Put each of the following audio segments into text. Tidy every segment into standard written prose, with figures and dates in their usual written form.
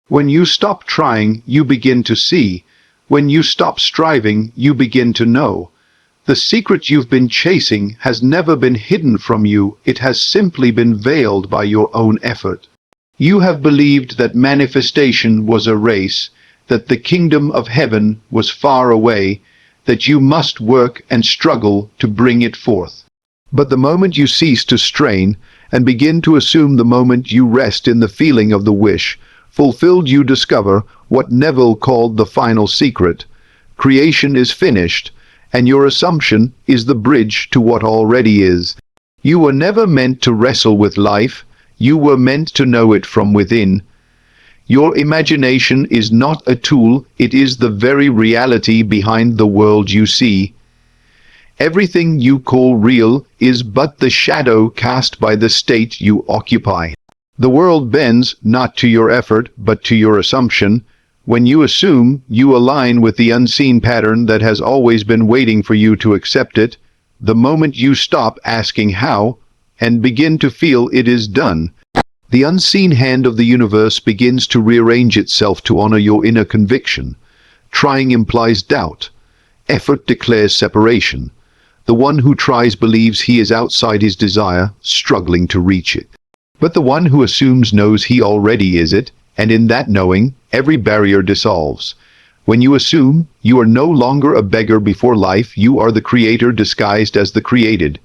When you stop trying, you begin to see. When you stop striving, you begin to know. The secret you've been chasing has never been hidden from you, it has simply been veiled by your own effort. You have believed that manifestation was a race, that the kingdom of heaven was far away, that you must work and struggle to bring it forth. But the moment you cease to strain and begin to assume, the moment you rest in the feeling of the wish fulfilled, you discover what Neville called the final secret. Creation is finished, and your assumption is the bridge to what already is. You were never meant to wrestle with life, you were meant to know it from within. Your imagination is not a tool, it is the very reality behind the world you see. Everything you call real is but the shadow cast by the state you occupy. The world bends not to your effort, but to your assumption. When you assume, you align with the unseen pattern that has always been waiting for you to accept it. The moment you stop asking how, and begin to feel, it is done. The unseen hand of the universe begins to rearrange itself to honor your inner conviction. Trying implies doubt. Effort declares separation. The one who tries believes he is outside his desire, struggling to reach it. But the one who assumes knows he already is it, and in that knowing, every barrier dissolves. When you assume, you are no longer a beggar before life, you are the creator disguised as the created.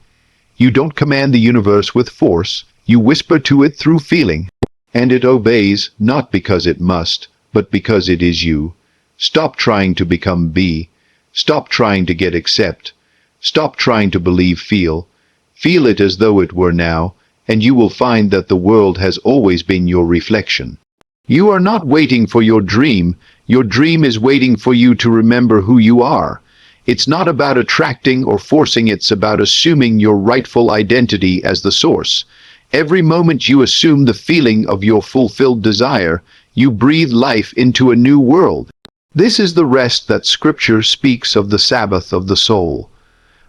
You don't command the universe with force, you whisper to it through feeling. And it obeys, not because it must, but because it is you. Stop trying to become be. Stop trying to get accept. Stop trying to believe feel. Feel it as though it were now, and you will find that the world has always been your reflection. You are not waiting for your dream is waiting for you to remember who you are. It's not about attracting or forcing, it's about assuming your rightful identity as the source. Every moment you assume the feeling of your fulfilled desire, you breathe life into a new world. This is the rest that Scripture speaks of, the Sabbath of the soul.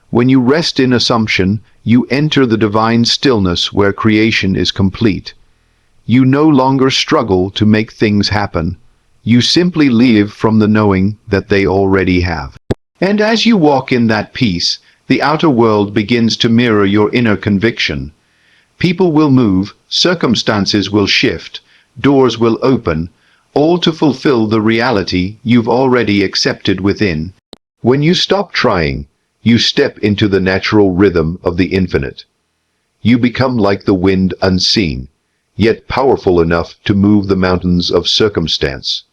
When you rest in assumption, you enter the divine stillness where creation is complete. You no longer struggle to make things happen. You simply live from the knowing that they already have. And as you walk in that peace, the outer world begins to mirror your inner conviction. People will move, circumstances will shift, doors will open, all to fulfill the reality you've already accepted within. When you stop trying, you step into the natural rhythm of the infinite. You become like the wind, unseen, yet powerful enough to move the mountains of circumstance.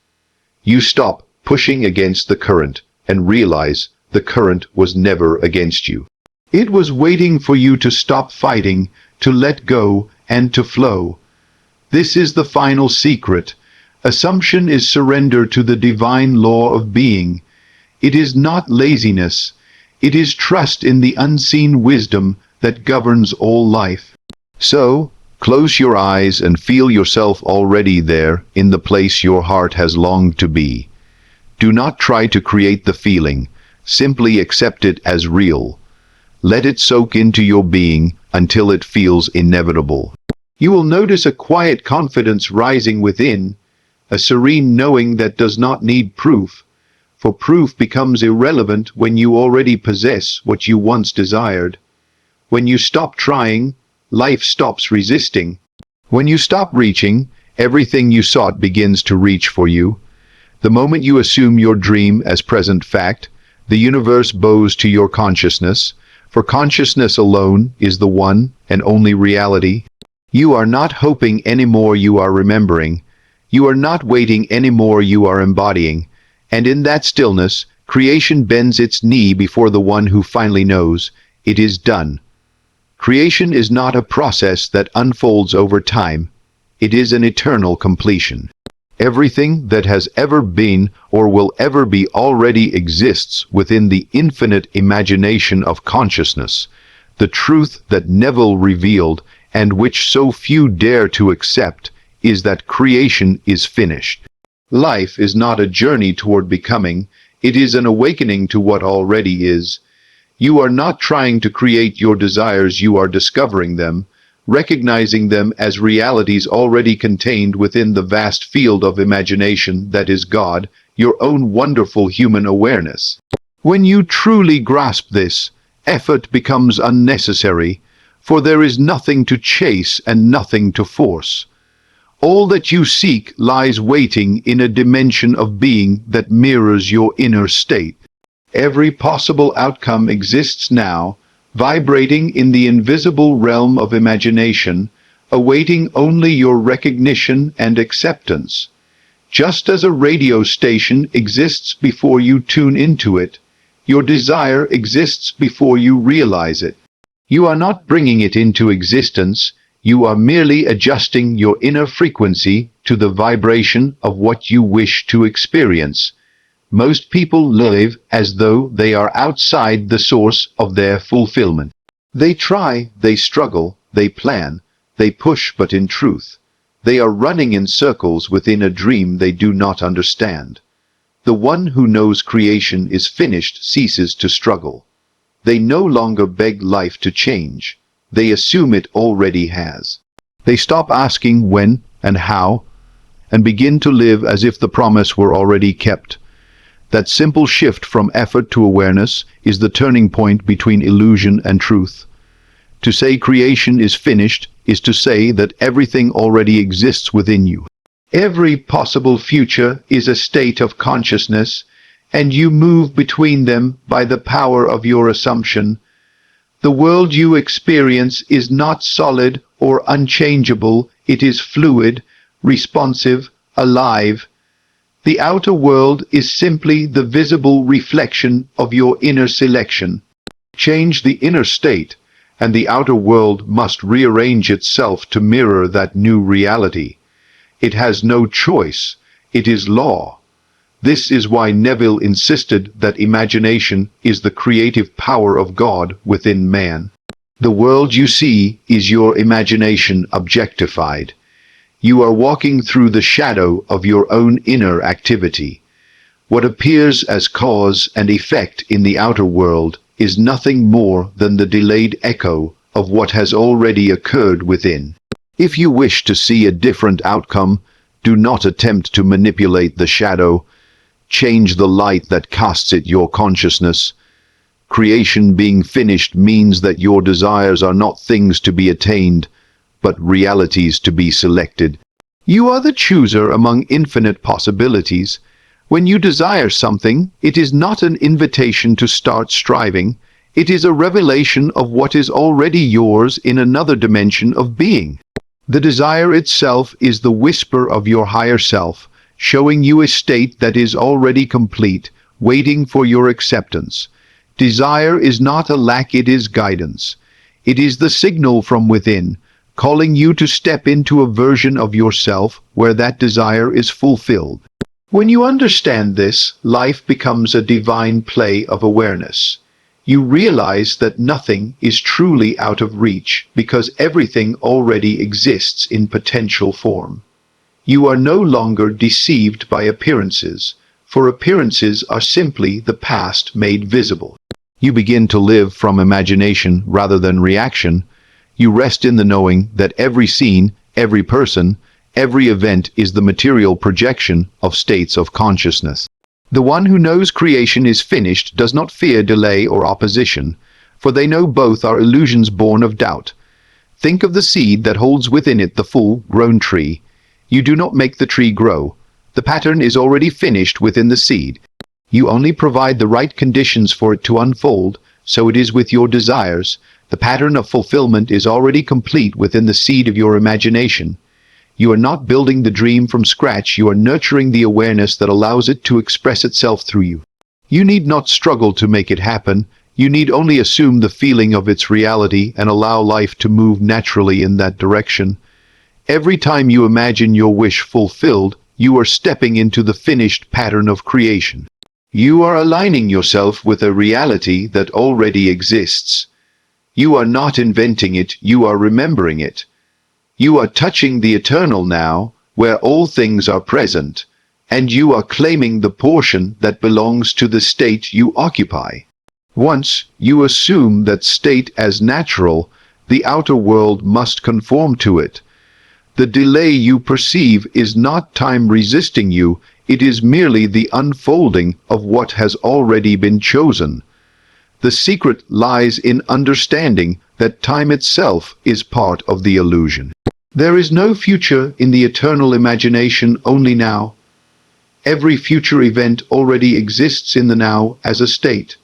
You stop pushing against the current and realize the current was never against you. It was waiting for you to stop fighting, to let go, and to flow. This is the final secret. Assumption is surrender to the divine law of being. It is not laziness. It is trust in the unseen wisdom that governs all life. So, close your eyes and feel yourself already there, in the place your heart has longed to be. Do not try to create the feeling. Simply accept it as real. Let it soak into your being until it feels inevitable. You will notice a quiet confidence rising within, a serene knowing that does not need proof, for proof becomes irrelevant when you already possess what you once desired. When you stop trying, life stops resisting. When you stop reaching, everything you sought begins to reach for you. The moment you assume your dream as present fact, the universe bows to your consciousness, for consciousness alone is the one and only reality. You are not hoping anymore, you are remembering. You are not waiting anymore, you are embodying. And in that stillness, creation bends its knee before the one who finally knows it is done. Creation is not a process that unfolds over time. It is an eternal completion. Everything that has ever been or will ever be already exists within the infinite imagination of consciousness. The truth that Neville revealed, and which so few dare to accept, is that creation is finished. Life is not a journey toward becoming, it is an awakening to what already is. You are not trying to create your desires, you are discovering them. recognizing them as realities already contained within the vast field of imagination that is God, your own wonderful human awareness. When you truly grasp this, effort becomes unnecessary, for there is nothing to chase and nothing to force. All that you seek lies waiting in a dimension of being that mirrors your inner state. Every possible outcome exists now, vibrating in the invisible realm of imagination, awaiting only your recognition and acceptance. Just as a radio station exists before you tune into it, your desire exists before you realize it. You are not bringing it into existence, you are merely adjusting your inner frequency to the vibration of what you wish to experience. Most people live as though they are outside the source of their fulfillment. They try, they struggle, they plan, they push, but in truth, they are running in circles within a dream they do not understand. The one who knows creation is finished ceases to struggle. They no longer beg life to change. They assume it already has. They stop asking when and how, and begin to live as if the promise were already kept. That simple shift from effort to awareness is the turning point between illusion and truth. To say creation is finished is to say that everything already exists within you. Every possible future is a state of consciousness, and you move between them by the power of your assumption. The world you experience is not solid or unchangeable, it is fluid, responsive, alive. The outer world is simply the visible reflection of your inner selection. Change the inner state, and the outer world must rearrange itself to mirror that new reality. It has no choice. It is law. This is why Neville insisted that imagination is the creative power of God within man. The world you see is your imagination objectified. You are walking through the shadow of your own inner activity. What appears as cause and effect in the outer world is nothing more than the delayed echo of what has already occurred within. If you wish to see a different outcome, do not attempt to manipulate the shadow. Change the light that casts it your consciousness. Creation being finished means that your desires are not things to be attained, but realities to be selected. You are the chooser among infinite possibilities. When you desire something, it is not an invitation to start striving. It is a revelation of what is already yours in another dimension of being. The desire itself is the whisper of your higher self, showing you a state that is already complete, waiting for your acceptance. Desire is not a lack, it is guidance. It is the signal from within, calling you to step into a version of yourself where that desire is fulfilled. When you understand this, life becomes a divine play of awareness. You realize that nothing is truly out of reach because everything already exists in potential form. You are no longer deceived by appearances, for appearances are simply the past made visible. You begin to live from imagination rather than reaction. You rest in the knowing that every scene, every person, every event is the material projection of states of consciousness. The one who knows creation is finished does not fear delay or opposition, for they know both are illusions born of doubt. Think of the seed that holds within it the full-grown tree. You do not make the tree grow. The pattern is already finished within the seed. You only provide the right conditions for it to unfold, so it is with your desires. The pattern of fulfillment is already complete within the seed of your imagination. You are not building the dream from scratch, you are nurturing the awareness that allows it to express itself through you. You need not struggle to make it happen, you need only assume the feeling of its reality and allow life to move naturally in that direction. Every time you imagine your wish fulfilled, you are stepping into the finished pattern of creation. You are aligning yourself with a reality that already exists. You are not inventing it, you are remembering it. You are touching the eternal now, where all things are present, and you are claiming the portion that belongs to the state you occupy. Once you assume that state as natural, The outer world must conform to it. The delay you perceive is not time resisting you, it is merely the unfolding of what has already been chosen. The secret lies in understanding that time itself is part of the illusion. There is no future in the eternal imagination, only now. Every future event already exists in the now as a state.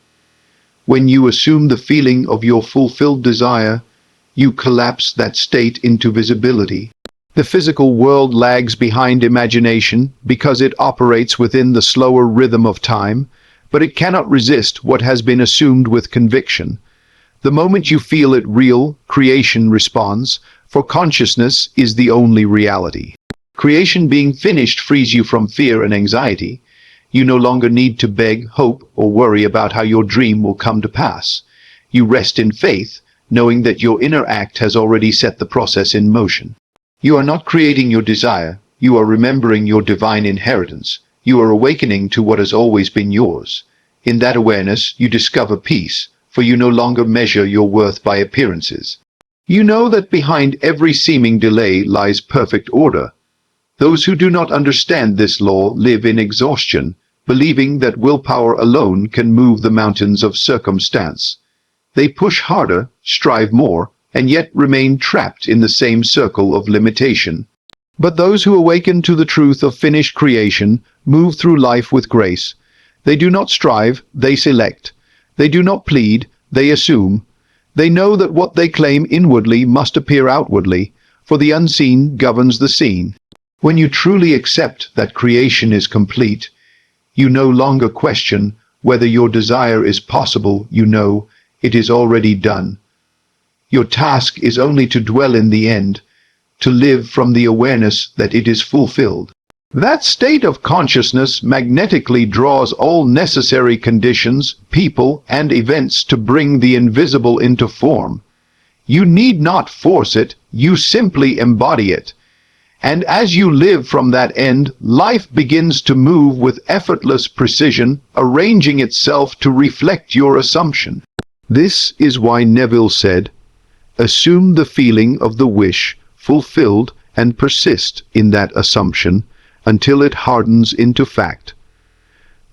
When you assume the feeling of your fulfilled desire, you collapse that state into visibility. The physical world lags behind imagination because it operates within the slower rhythm of time, but it cannot resist what has been assumed with conviction. The moment you feel it real, creation responds, for consciousness is the only reality. Creation being finished frees you from fear and anxiety. You no longer need to beg, hope, or worry about how your dream will come to pass. You rest in faith, knowing that your inner act has already set the process in motion. You are not creating your desire, you are remembering your divine inheritance. You are awakening to what has always been yours. In that awareness, you discover peace, for you no longer measure your worth by appearances. You know that behind every seeming delay lies perfect order. Those who do not understand this law live in exhaustion, believing that willpower alone can move the mountains of circumstance. They push harder, strive more, and yet remain trapped in the same circle of limitation. But those who awaken to the truth of finished creation move through life with grace. They do not strive, they select. They do not plead, they assume. They know that what they claim inwardly must appear outwardly, for the unseen governs the seen. When you truly accept that creation is complete, you no longer question whether your desire is possible. You know it is already done. Your task is only to dwell in the end, to live from the awareness that it is fulfilled. That state of consciousness magnetically draws all necessary conditions, people, and events to bring the invisible into form. You need not force it, you simply embody it. And as you live from that end, life begins to move with effortless precision, arranging itself to reflect your assumption. This is why Neville said, "Assume the feeling of the wish fulfilled and persist in that assumption until it hardens into fact."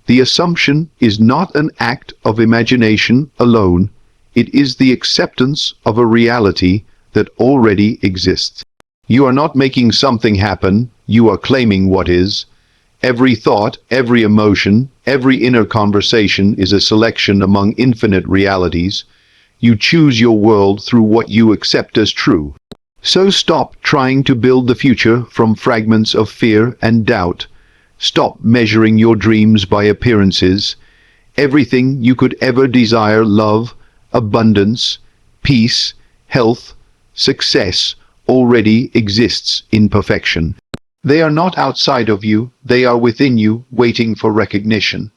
The assumption is not an act of imagination alone, it is the acceptance of a reality that already exists. You are not making something happen, you are claiming what is. Every thought, every emotion, every inner conversation is a selection among infinite realities. You choose your world through what you accept as true. So stop trying to build the future from fragments of fear and doubt. Stop measuring your dreams by appearances. Everything you could ever desire, love, abundance, peace, health, success, already exists in perfection. They are not outside of you, they are within you, waiting for recognition.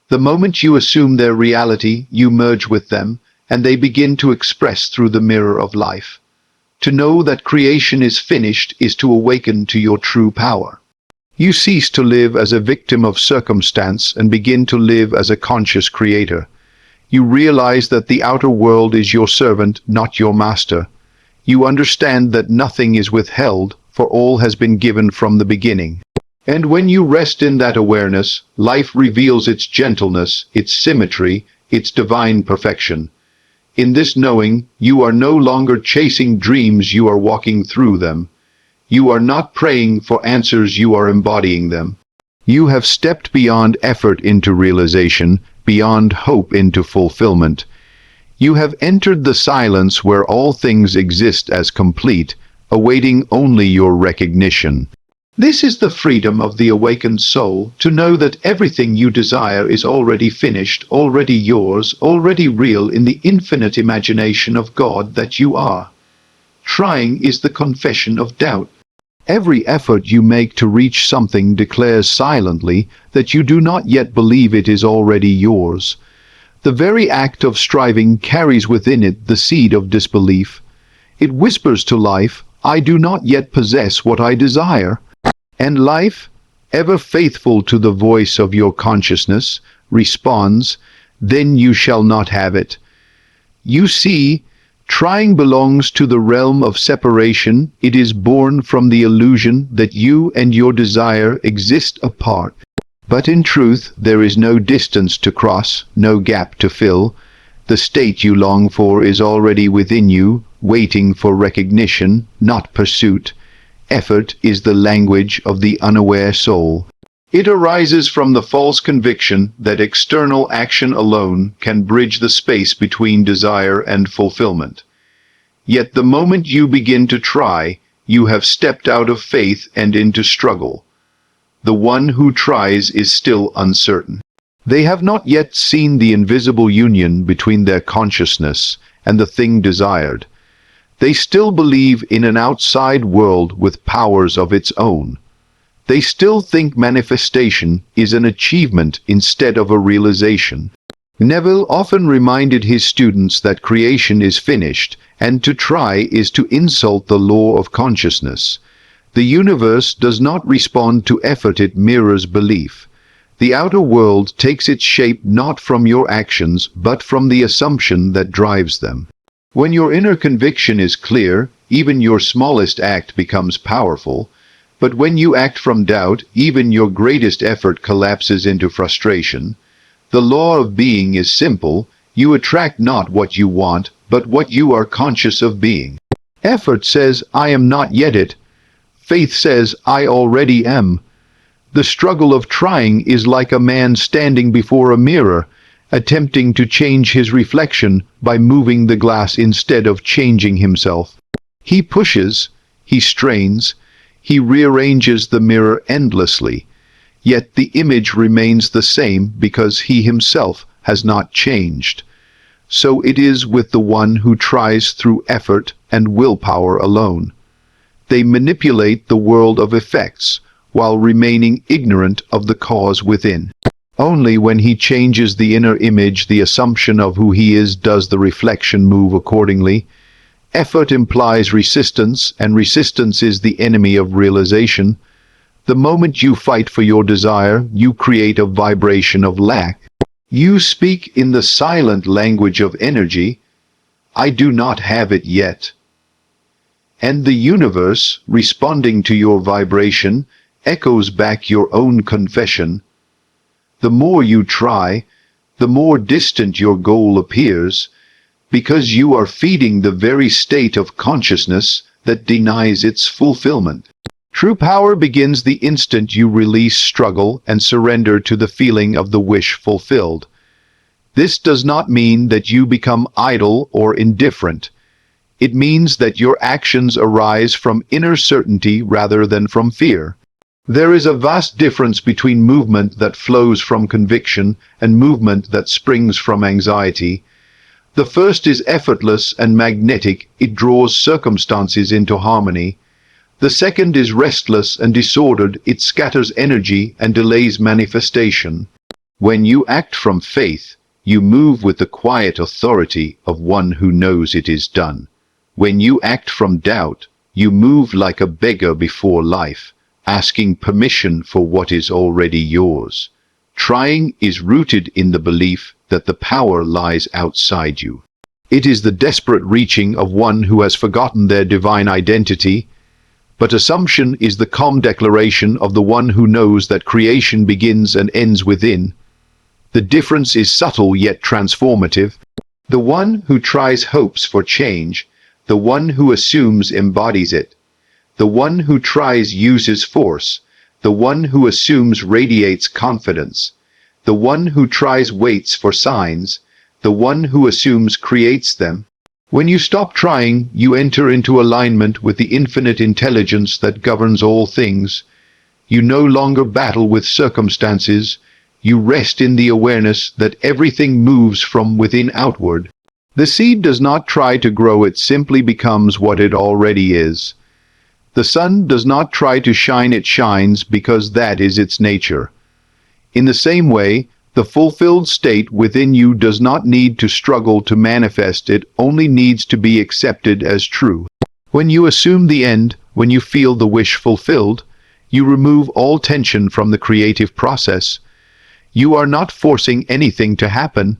The moment you assume their reality, you merge with them, and they begin to express through the mirror of life. To know that creation is finished is to awaken to your true power. You cease to live as a victim of circumstance and begin to live as a conscious creator. You realize that the outer world is your servant, not your master. You understand that nothing is withheld, for all has been given from the beginning. And when you rest in that awareness, life reveals its gentleness, its symmetry, its divine perfection. In this knowing, you are no longer chasing dreams, you are walking through them. You are not praying for answers, you are embodying them. You have stepped beyond effort into realization, beyond hope into fulfillment. You have entered the silence where all things exist as complete, awaiting only your recognition. This is the freedom of the awakened soul, to know that everything you desire is already finished, already yours, already real in the infinite imagination of God that you are. Trying is the confession of doubt. Every effort you make to reach something declares silently that you do not yet believe it is already yours. The very act of striving carries within it the seed of disbelief. It whispers to life, "I do not yet possess what I desire." And life, ever faithful to the voice of your consciousness, responds, "Then you shall not have it." You see, Trying belongs to the realm of separation. It is born from the illusion that you and your desire exist apart. But in truth, there is no distance to cross, no gap to fill. The state you long for is already within you, waiting for recognition, not pursuit. Effort is the language of the unaware soul. It arises from the false conviction that external action alone can bridge the space between desire and fulfillment. Yet the moment you begin to try, you have stepped out of faith and into struggle. The one who tries is still uncertain. They have not yet seen the invisible union between their consciousness and the thing desired. They still believe in an outside world with powers of its own. They still think manifestation is an achievement instead of a realization. Neville often reminded his students that creation is finished, and to try is to insult the law of consciousness. The universe does not respond to effort, it mirrors belief. The outer world takes its shape not from your actions, but from the assumption that drives them. When your inner conviction is clear, even your smallest act becomes powerful. But when you act from doubt, even your greatest effort collapses into frustration. The law of being is simple. You attract not what you want, but what you are conscious of being. Effort says, "I am not yet it." Faith says, "I already am." The struggle of trying is like a man standing before a mirror, attempting to change his reflection by moving the glass instead of changing himself. He pushes, he strains, he rearranges the mirror endlessly, yet the image remains the same because he himself has not changed. So it is with the one who tries through effort and willpower alone. They manipulate the world of effects while remaining ignorant of the cause within. Only when he changes the inner image, the assumption of who he is, does the reflection move accordingly. Effort implies resistance, and resistance is the enemy of realization. The moment you fight for your desire, you create a vibration of lack. You speak in the silent language of energy, "I do not have it yet." And the universe, responding to your vibration, echoes back your own confession. The more you try, the more distant your goal appears, because you are feeding the very state of consciousness that denies its fulfillment. True power begins the instant you release struggle and surrender to the feeling of the wish fulfilled. This does not mean that you become idle or indifferent. It means that your actions arise from inner certainty rather than from fear. There is a vast difference between movement that flows from conviction and movement that springs from anxiety. The first is effortless and magnetic. It draws circumstances into harmony. The second is restless and disordered. It scatters energy and delays manifestation. When you act from faith, you move with the quiet authority of one who knows it is done. When you act from doubt, you move like a beggar before life, asking permission for what is already yours. Trying is rooted in the belief that the power lies outside you. It is the desperate reaching of one who has forgotten their divine identity. But assumption is the calm declaration of the one who knows that creation begins and ends within. The difference is subtle yet transformative. The one who tries hopes for change. The one who assumes embodies it. The one who tries uses force. The one who assumes radiates confidence. The one who tries waits for signs. The one who assumes creates them. When you stop trying, you enter into alignment with the infinite intelligence that governs all things. You no longer battle with circumstances. You rest in the awareness that everything moves from within outward. The seed does not try to grow, it simply becomes what it already is. The sun does not try to shine, it shines because that is its nature. In the same way, the fulfilled state within you does not need to struggle to manifest, it only needs to be accepted as true. When you assume the end, when you feel the wish fulfilled, you remove all tension from the creative process. You are not forcing anything to happen.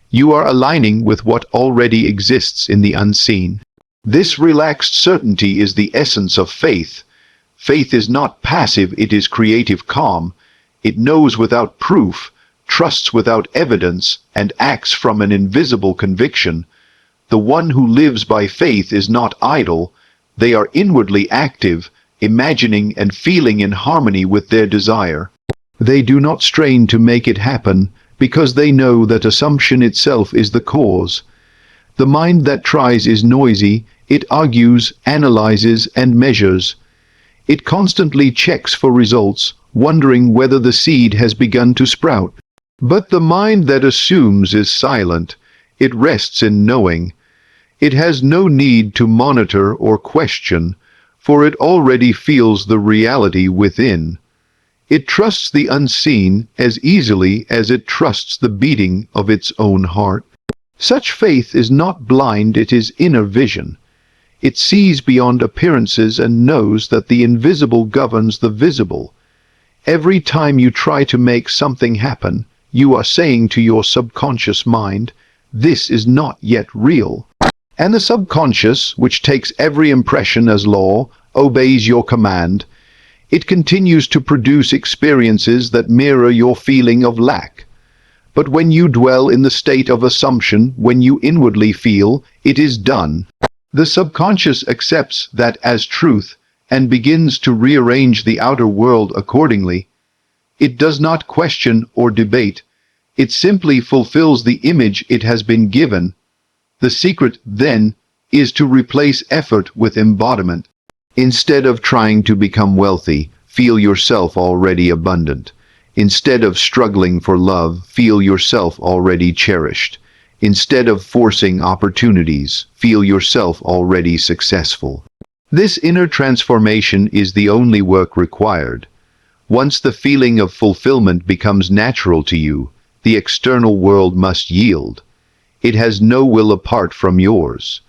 You are aligning with what already exists in the unseen. This relaxed certainty is the essence of faith. Faith is not passive, it is creative calm. It knows without proof, trusts without evidence, and acts from an invisible conviction. The one who lives by faith is not idle. They are inwardly active, imagining and feeling in harmony with their desire. They do not strain to make it happen, because they know that assumption itself is the cause. The mind that tries is noisy. It argues, analyzes, and measures. It constantly checks for results, wondering whether the seed has begun to sprout. But the mind that assumes is silent. It rests in knowing. It has no need to monitor or question, for it already feels the reality within. It trusts the unseen as easily as it trusts the beating of its own heart. Such faith is not blind, it is inner vision. It sees beyond appearances and knows that the invisible governs the visible. Every time you try to make something happen, you are saying to your subconscious mind, "This is not yet real." And the subconscious, which takes every impression as law, obeys your command. It continues to produce experiences that mirror your feeling of lack. But when you dwell in the state of assumption, when you inwardly feel, "It is done," the subconscious accepts that as truth and begins to rearrange the outer world accordingly. It does not question or debate. It simply fulfills the image it has been given. The secret, then, is to replace effort with embodiment. Instead of trying to become wealthy, feel yourself already abundant. Instead of struggling for love, feel yourself already cherished. Instead of forcing opportunities, feel yourself already successful. This inner transformation is the only work required. Once the feeling of fulfillment becomes natural to you, the external world must yield. It has no will apart from yours.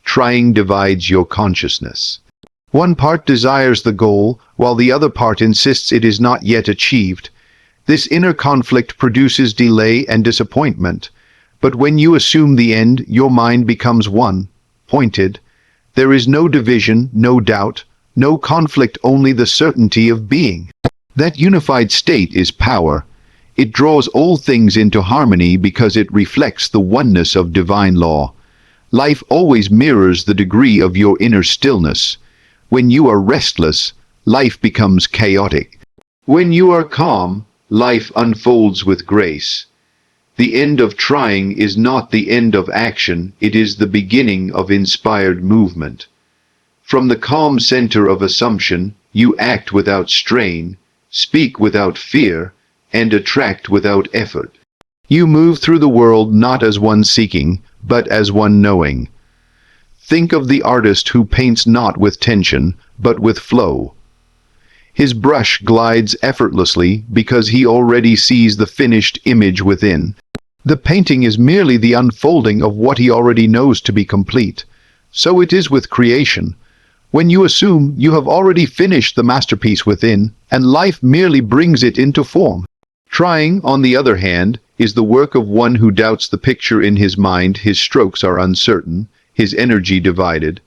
Trying divides your consciousness. One part desires the goal, while the other part insists it is not yet achieved. This inner conflict produces delay and disappointment. But when you assume the end, your mind becomes one, pointed. There is no division, no doubt, no conflict, only the certainty of being. That unified state is power. It draws all things into harmony because it reflects the oneness of divine law. Life always mirrors the degree of your inner stillness. When you are restless, life becomes chaotic. When you are calm, life unfolds with grace. The end of trying is not the end of action, it is the beginning of inspired movement. From the calm center of assumption, you act without strain, speak without fear, and attract without effort. You move through the world not as one seeking, but as one knowing. Think of the artist who paints not with tension, but with flow. His brush glides effortlessly because he already sees the finished image within. The painting is merely the unfolding of what he already knows to be complete. So it is with creation. When you assume you have already finished the masterpiece within, and life merely brings it into form. Trying, on the other hand, is the work of one who doubts the picture in his mind. His strokes are uncertain, his energy divided.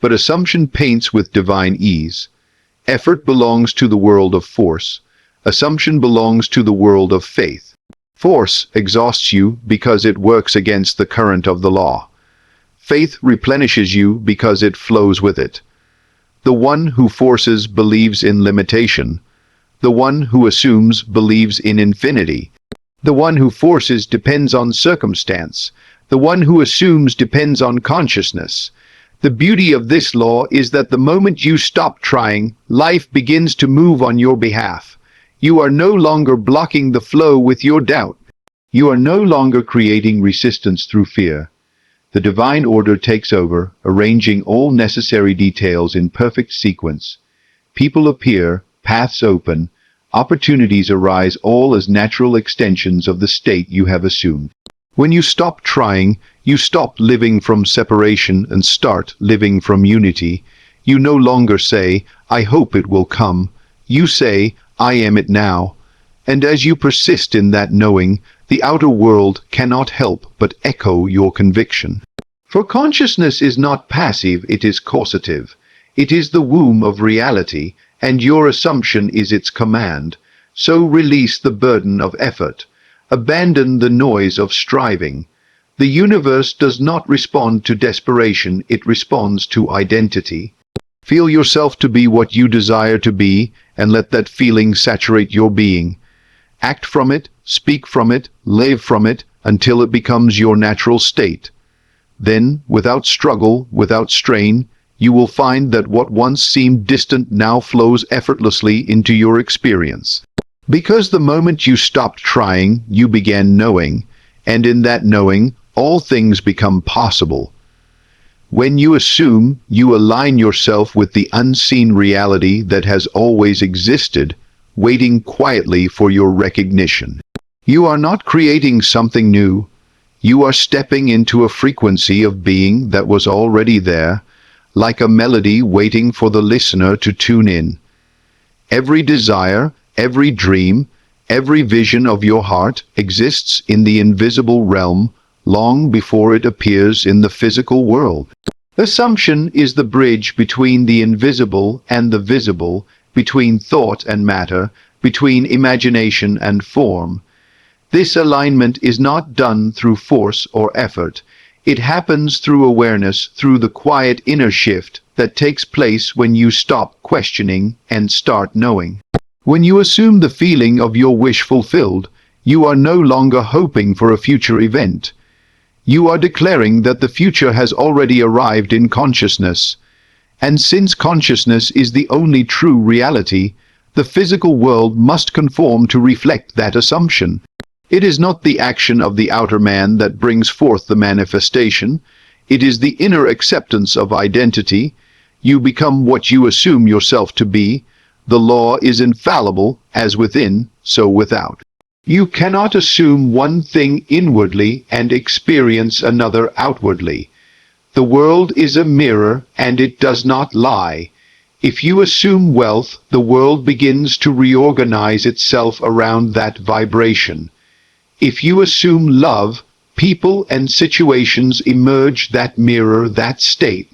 But assumption paints with divine ease. Effort belongs to the world of force. Assumption belongs to the world of faith. Force exhausts you because it works against the current of the law. Faith replenishes you because it flows with it. The one who forces believes in limitation. The one who assumes believes in infinity. The one who forces depends on circumstance. The one who assumes depends on consciousness. The beauty of this law is that the moment you stop trying, life begins to move on your behalf. You are no longer blocking the flow with your doubt. You are no longer creating resistance through fear. The divine order takes over, arranging all necessary details in perfect sequence. People appear, paths open, opportunities arise, all as natural extensions of the state you have assumed. When you stop trying, you stop living from separation and start living from unity. You no longer say, "I hope it will come." You say, "I am it now." And as you persist in that knowing, The outer world cannot help but echo your conviction. For consciousness is not passive, it is causative. It is the womb of reality, and your assumption is its command. So release the burden of effort. Abandon the noise of striving. The universe does not respond to desperation, it responds to identity. Feel yourself to be what you desire to be, and let that feeling saturate your being. Act from it, speak from it, live from it, until it becomes your natural state. Then, without struggle, without strain, you will find that what once seemed distant now flows effortlessly into your experience. Because the moment you stopped trying, you began knowing, and in that knowing, all things become possible. When you assume, you align yourself with the unseen reality that has always existed, waiting quietly for your recognition. You are not creating something new. You are stepping into a frequency of being that was already there, like a melody waiting for the listener to tune in. Every desire, every dream, every vision of your heart exists in the invisible realm long before it appears in the physical world. Assumption is the bridge between the invisible and the visible, between thought and matter, between imagination and form. This alignment is not done through force or effort. It happens through awareness, through the quiet inner shift that takes place when you stop questioning and start knowing. When you assume the feeling of your wish fulfilled, you are no longer hoping for a future event. You are declaring that the future has already arrived in consciousness. And since consciousness is the only true reality, the physical world must conform to reflect that assumption. It is not the action of the outer man that brings forth the manifestation. It is the inner acceptance of identity. You become what you assume yourself to be. The law is infallible, as within, so without. You cannot assume one thing inwardly and experience another outwardly. The world is a mirror, and it does not lie. If you assume wealth, the world begins to reorganize itself around that vibration. If you assume love, people and situations emerge that mirror that state.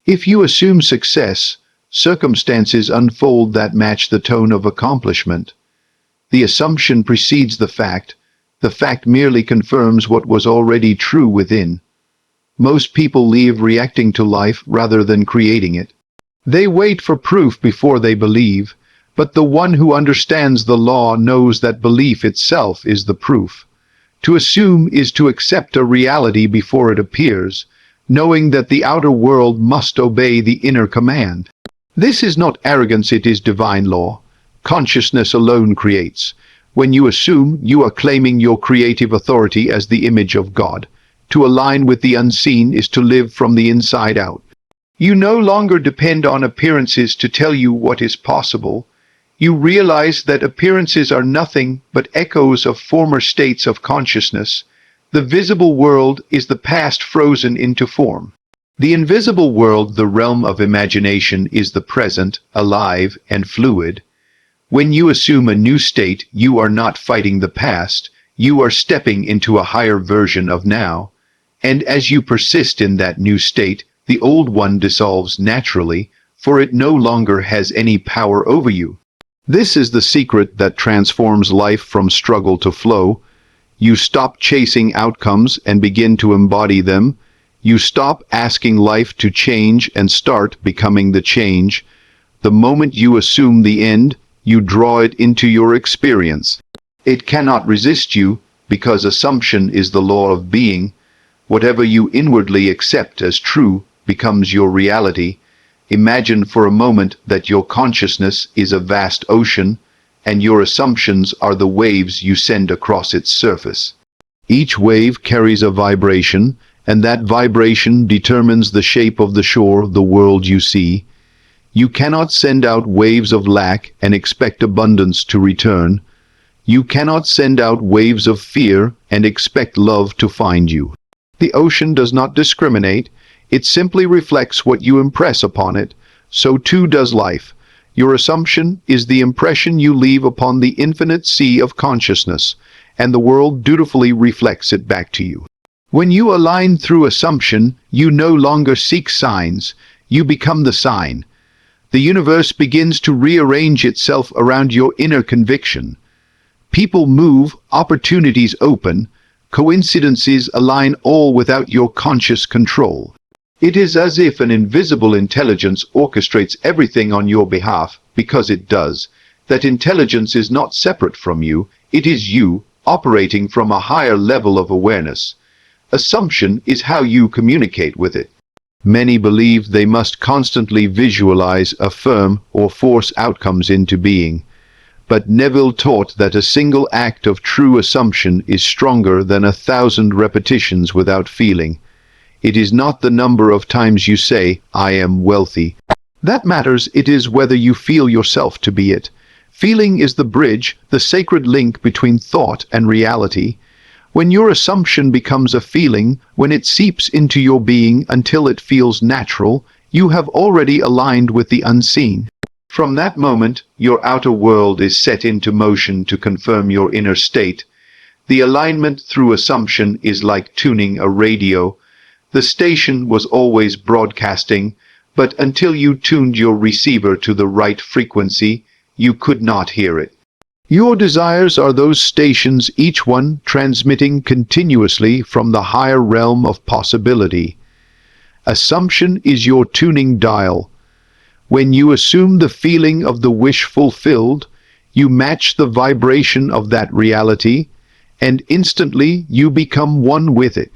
If you assume success, circumstances unfold that match the tone of accomplishment. The assumption precedes the fact merely confirms what was already true within. Most people leave reacting to life rather than creating it. They wait for proof before they believe, but the one who understands the law knows that belief itself is the proof. To assume is to accept a reality before it appears, knowing that the outer world must obey the inner command. This is not arrogance, it is divine law. Consciousness alone creates. When you assume, you are claiming your creative authority as the image of God. To align with the unseen is to live from the inside out. You no longer depend on appearances to tell you what is possible. You realize that appearances are nothing but echoes of former states of consciousness. The visible world is the past frozen into form. The invisible world, the realm of imagination, is the present, alive and fluid. When you assume a new state, you are not fighting the past. You are stepping into a higher version of now. And as you persist in that new state, the old one dissolves naturally, for it no longer has any power over you. This is the secret that transforms life from struggle to flow. You stop chasing outcomes and begin to embody them. You stop asking life to change and start becoming the change. The moment you assume the end, you draw it into your experience. It cannot resist you, because assumption is the law of being. Whatever you inwardly accept as true becomes your reality. Imagine for a moment that your consciousness is a vast ocean, and your assumptions are the waves you send across its surface. Each wave carries a vibration, and that vibration determines the shape of the shore, the world you see. You cannot send out waves of lack and expect abundance to return. You cannot send out waves of fear and expect love to find you. The ocean does not discriminate. It simply reflects what you impress upon it. So too does life. Your assumption is the impression you leave upon the infinite sea of consciousness, and the world dutifully reflects it back to you. When you align through assumption, you no longer seek signs, you become the sign. The universe begins to rearrange itself around your inner conviction. People move, opportunities open, coincidences align, all without your conscious control. It is as if an invisible intelligence orchestrates everything on your behalf, because it does. That intelligence is not separate from you, it is you, operating from a higher level of awareness. Assumption is how you communicate with it. Many believe they must constantly visualize, affirm, or force outcomes into being. But Neville taught that a single act of true assumption is stronger than 1,000 repetitions without feeling. It is not the number of times you say, "I am wealthy." That matters, it is whether you feel yourself to be it. Feeling is the bridge, the sacred link between thought and reality. When your assumption becomes a feeling, when it seeps into your being until it feels natural, you have already aligned with the unseen. From that moment, your outer world is set into motion to confirm your inner state. The alignment through assumption is like tuning a radio. The station was always broadcasting, but until you tuned your receiver to the right frequency, you could not hear it. Your desires are those stations, each one transmitting continuously from the higher realm of possibility. Assumption is your tuning dial. When you assume the feeling of the wish fulfilled, you match the vibration of that reality, and instantly you become one with it.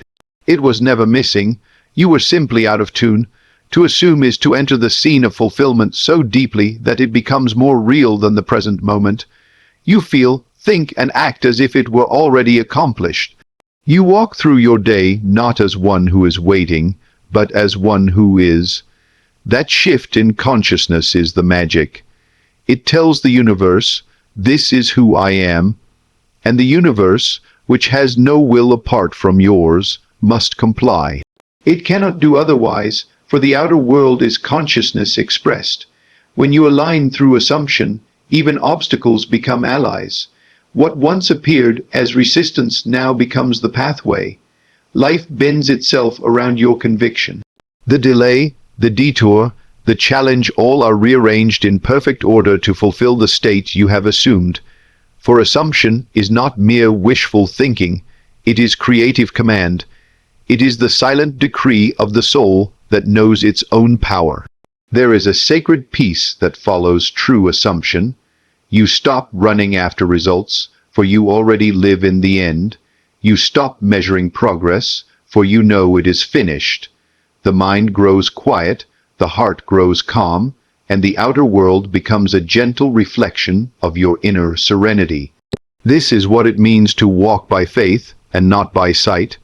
It was never missing, you were simply out of tune. To assume is to enter the scene of fulfillment so deeply that it becomes more real than the present moment. You feel, think, and act as if it were already accomplished. You walk through your day not as one who is waiting, but as one who is. That shift in consciousness is the magic. It tells the universe, "This is who I am," and the universe, which has no will apart from yours, must comply. It cannot do otherwise, for the outer world is consciousness expressed. When you align through assumption, even obstacles become allies. What once appeared as resistance now becomes the pathway. Life bends itself around your conviction. The delay, the detour, the challenge, all are rearranged in perfect order to fulfill the state you have assumed. For assumption is not mere wishful thinking, it is creative command. It is the silent decree of the soul that knows its own power. There is a sacred peace that follows true assumption. You stop running after results, for you already live in the end. You stop measuring progress, for you know it is finished. The mind grows quiet, the heart grows calm, and the outer world becomes a gentle reflection of your inner serenity. This is what it means to walk by faith and not by sight.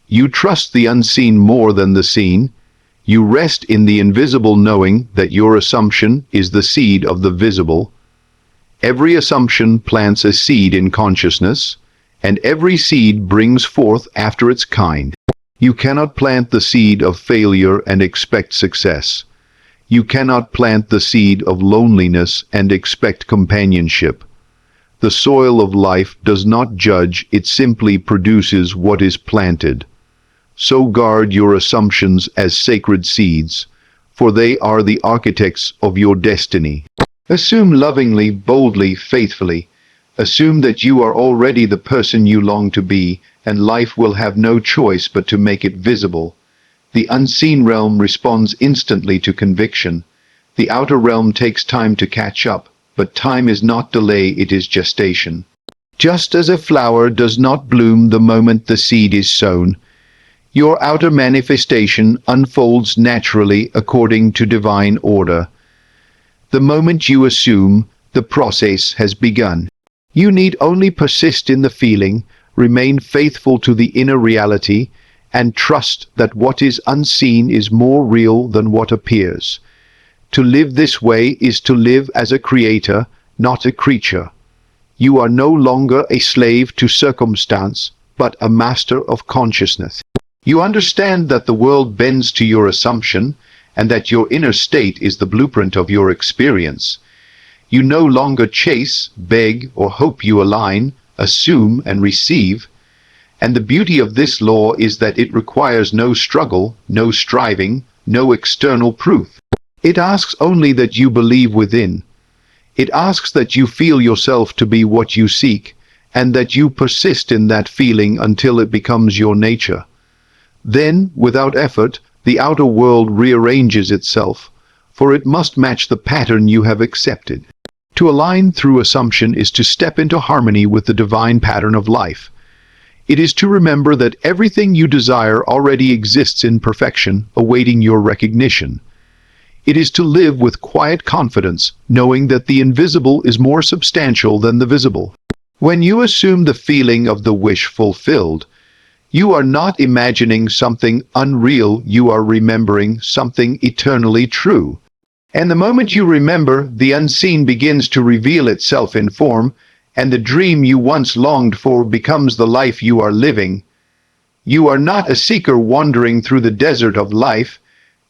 You trust the unseen more than the seen. You rest in the invisible, knowing that your assumption is the seed of the visible. Every assumption plants a seed in consciousness, and every seed brings forth after its kind. You cannot plant the seed of failure and expect success. You cannot plant the seed of loneliness and expect companionship. The soil of life does not judge, it simply produces what is planted. So guard your assumptions as sacred seeds, for they are the architects of your destiny. Assume lovingly, boldly, faithfully. Assume that you are already the person you long to be, and life will have no choice but to make it visible. The unseen realm responds instantly to conviction. The outer realm takes time to catch up, but time is not delay, it is gestation. Just as a flower does not bloom the moment the seed is sown, your outer manifestation unfolds naturally according to divine order. The moment you assume, the process has begun. You need only persist in the feeling, remain faithful to the inner reality, and trust that what is unseen is more real than what appears. To live this way is to live as a creator, not a creature. You are no longer a slave to circumstance, but a master of consciousness. You understand that the world bends to your assumption, and that your inner state is the blueprint of your experience. You no longer chase, beg, or hope. You align, assume, and receive. And the beauty of this law is that it requires no struggle, no striving, no external proof. It asks only that you believe within. It asks that you feel yourself to be what you seek, and that you persist in that feeling until it becomes your nature. Then, without effort, the outer world rearranges itself, for it must match the pattern you have accepted. To align through assumption is to step into harmony with the divine pattern of life. It is to remember that everything you desire already exists in perfection, awaiting your recognition. It is to live with quiet confidence, knowing that the invisible is more substantial than the visible. When you assume the feeling of the wish fulfilled, you are not imagining something unreal, you are remembering something eternally true. And the moment you remember, the unseen begins to reveal itself in form, and the dream you once longed for becomes the life you are living. You are not a seeker wandering through the desert of life.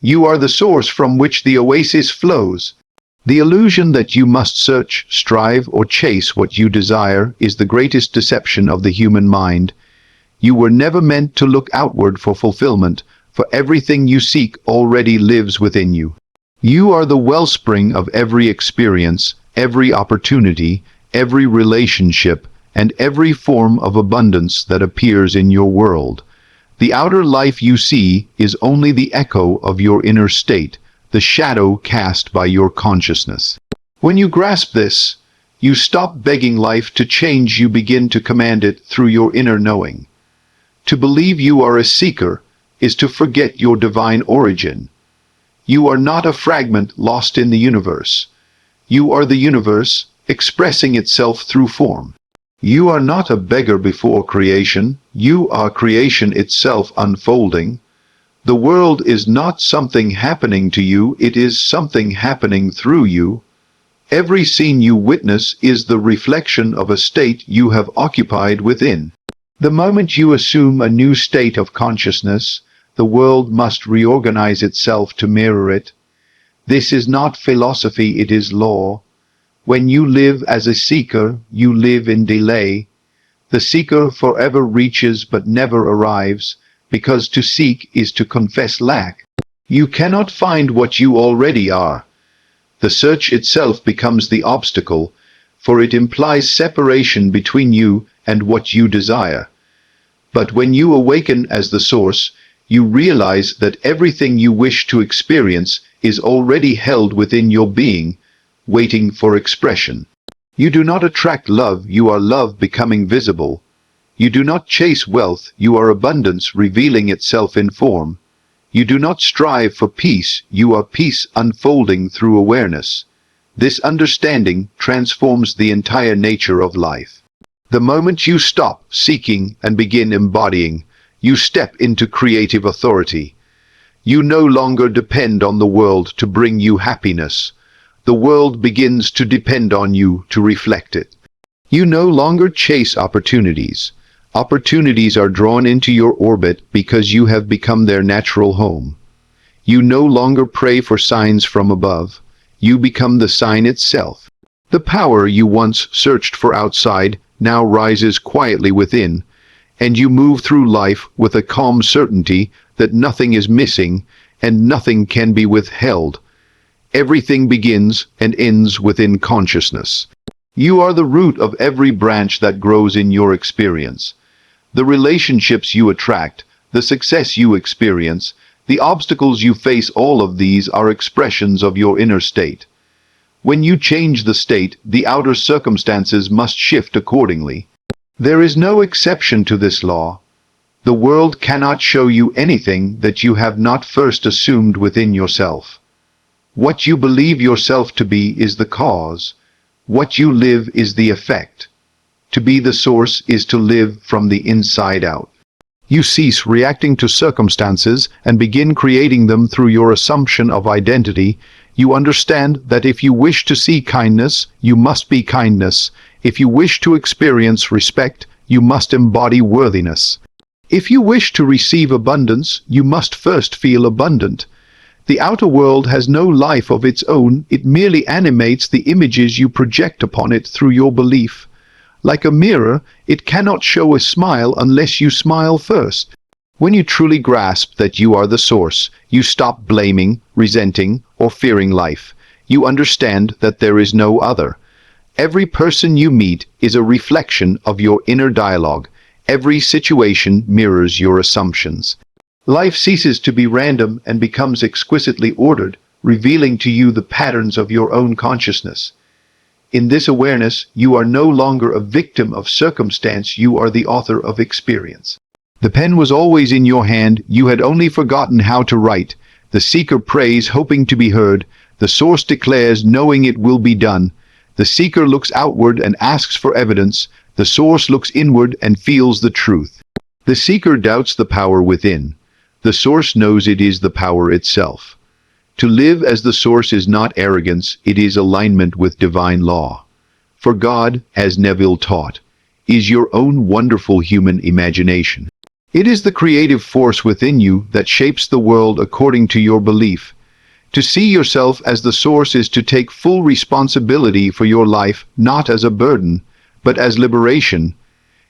You are the source from which the oasis flows. The illusion that you must search, strive, or chase what you desire is the greatest deception of the human mind. You were never meant to look outward for fulfillment, for everything you seek already lives within you. You are the wellspring of every experience, every opportunity, every relationship, and every form of abundance that appears in your world. The outer life you see is only the echo of your inner state, the shadow cast by your consciousness. When you grasp this, you stop begging life to change, you begin to command it through your inner knowing. To believe you are a seeker is to forget your divine origin. You are not a fragment lost in the universe. You are the universe, expressing itself through form. You are not a beggar before creation. You are creation itself unfolding. The world is not something happening to you, it is something happening through you. Every scene you witness is the reflection of a state you have occupied within. The moment you assume a new state of consciousness, the world must reorganize itself to mirror it. This is not philosophy, it is law. When you live as a seeker, you live in delay. The seeker forever reaches but never arrives, because to seek is to confess lack. You cannot find what you already are. The search itself becomes the obstacle, for it implies separation between you and what you desire. But when you awaken as the source, you realize that everything you wish to experience is already held within your being, waiting for expression. You do not attract love, you are love becoming visible. You do not chase wealth, you are abundance revealing itself in form. You do not strive for peace, you are peace unfolding through awareness. This understanding transforms the entire nature of life. The moment you stop seeking and begin embodying, you step into creative authority. You no longer depend on the world to bring you happiness. The world begins to depend on you to reflect it. You no longer chase opportunities. Opportunities are drawn into your orbit because you have become their natural home. You no longer pray for signs from above. You become the sign itself. The power you once searched for outside now rises quietly within, and you move through life with a calm certainty that nothing is missing and nothing can be withheld. Everything begins and ends within consciousness. You are the root of every branch that grows in your experience. The relationships you attract, the success you experience, the obstacles you face, all of these are expressions of your inner state. When you change the state, the outer circumstances must shift accordingly. There is no exception to this law. The world cannot show you anything that you have not first assumed within yourself. What you believe yourself to be is the cause. What you live is the effect. To be the source is to live from the inside out. You cease reacting to circumstances and begin creating them through your assumption of identity. You understand that if you wish to see kindness, you must be kindness. If you wish to experience respect, you must embody worthiness. If you wish to receive abundance, you must first feel abundant. The outer world has no life of its own, it merely animates the images you project upon it through your belief. Like a mirror, it cannot show a smile unless you smile first. When you truly grasp that you are the source, you stop blaming, resenting, or fearing life. You understand that there is no other. Every person you meet is a reflection of your inner dialogue. Every situation mirrors your assumptions. Life ceases to be random and becomes exquisitely ordered, revealing to you the patterns of your own consciousness. In this awareness, you are no longer a victim of circumstance, you are the author of experience. The pen was always in your hand, you had only forgotten how to write. The seeker prays, hoping to be heard. The source declares, knowing it will be done. The seeker looks outward and asks for evidence. The source looks inward and feels the truth. The seeker doubts the power within. The source knows it is the power itself. To live as the source is not arrogance, it is alignment with divine law. For God, as Neville taught, is your own wonderful human imagination. It is the creative force within you that shapes the world according to your belief. To see yourself as the source is to take full responsibility for your life, not as a burden, but as liberation.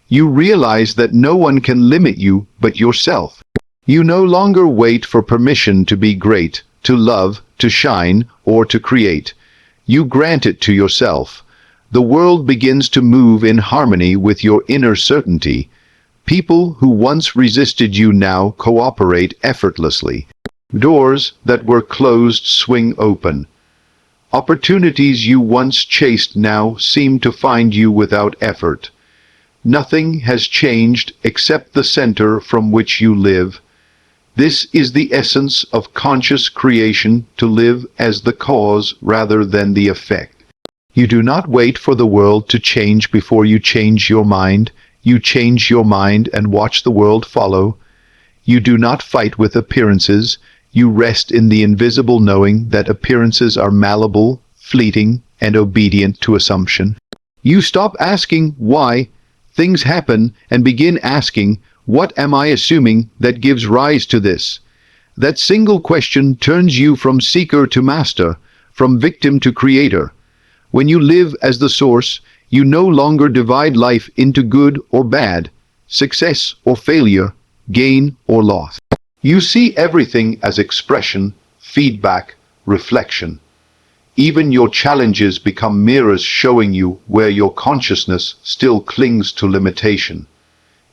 You realize that no one can limit you but yourself. You no longer wait for permission to be great, to love, to shine, or to create. You grant it to yourself. The world begins to move in harmony with your inner certainty. People who once resisted you now cooperate effortlessly. Doors that were closed swing open. Opportunities you once chased now seem to find you without effort. Nothing has changed except the center from which you live. This is the essence of conscious creation, to live as the cause rather than the effect. You do not wait for the world to change before you change your mind. You change your mind and watch the world follow. You do not fight with appearances. You rest in the invisible knowing that appearances are malleable, fleeting, and obedient to assumption. You stop asking why things happen and begin asking, what am I assuming that gives rise to this? That single question turns you from seeker to master, from victim to creator. When you live as the source, you no longer divide life into good or bad, success or failure, gain or loss. You see everything as expression, feedback, reflection. Even your challenges become mirrors showing you where your consciousness still clings to limitation.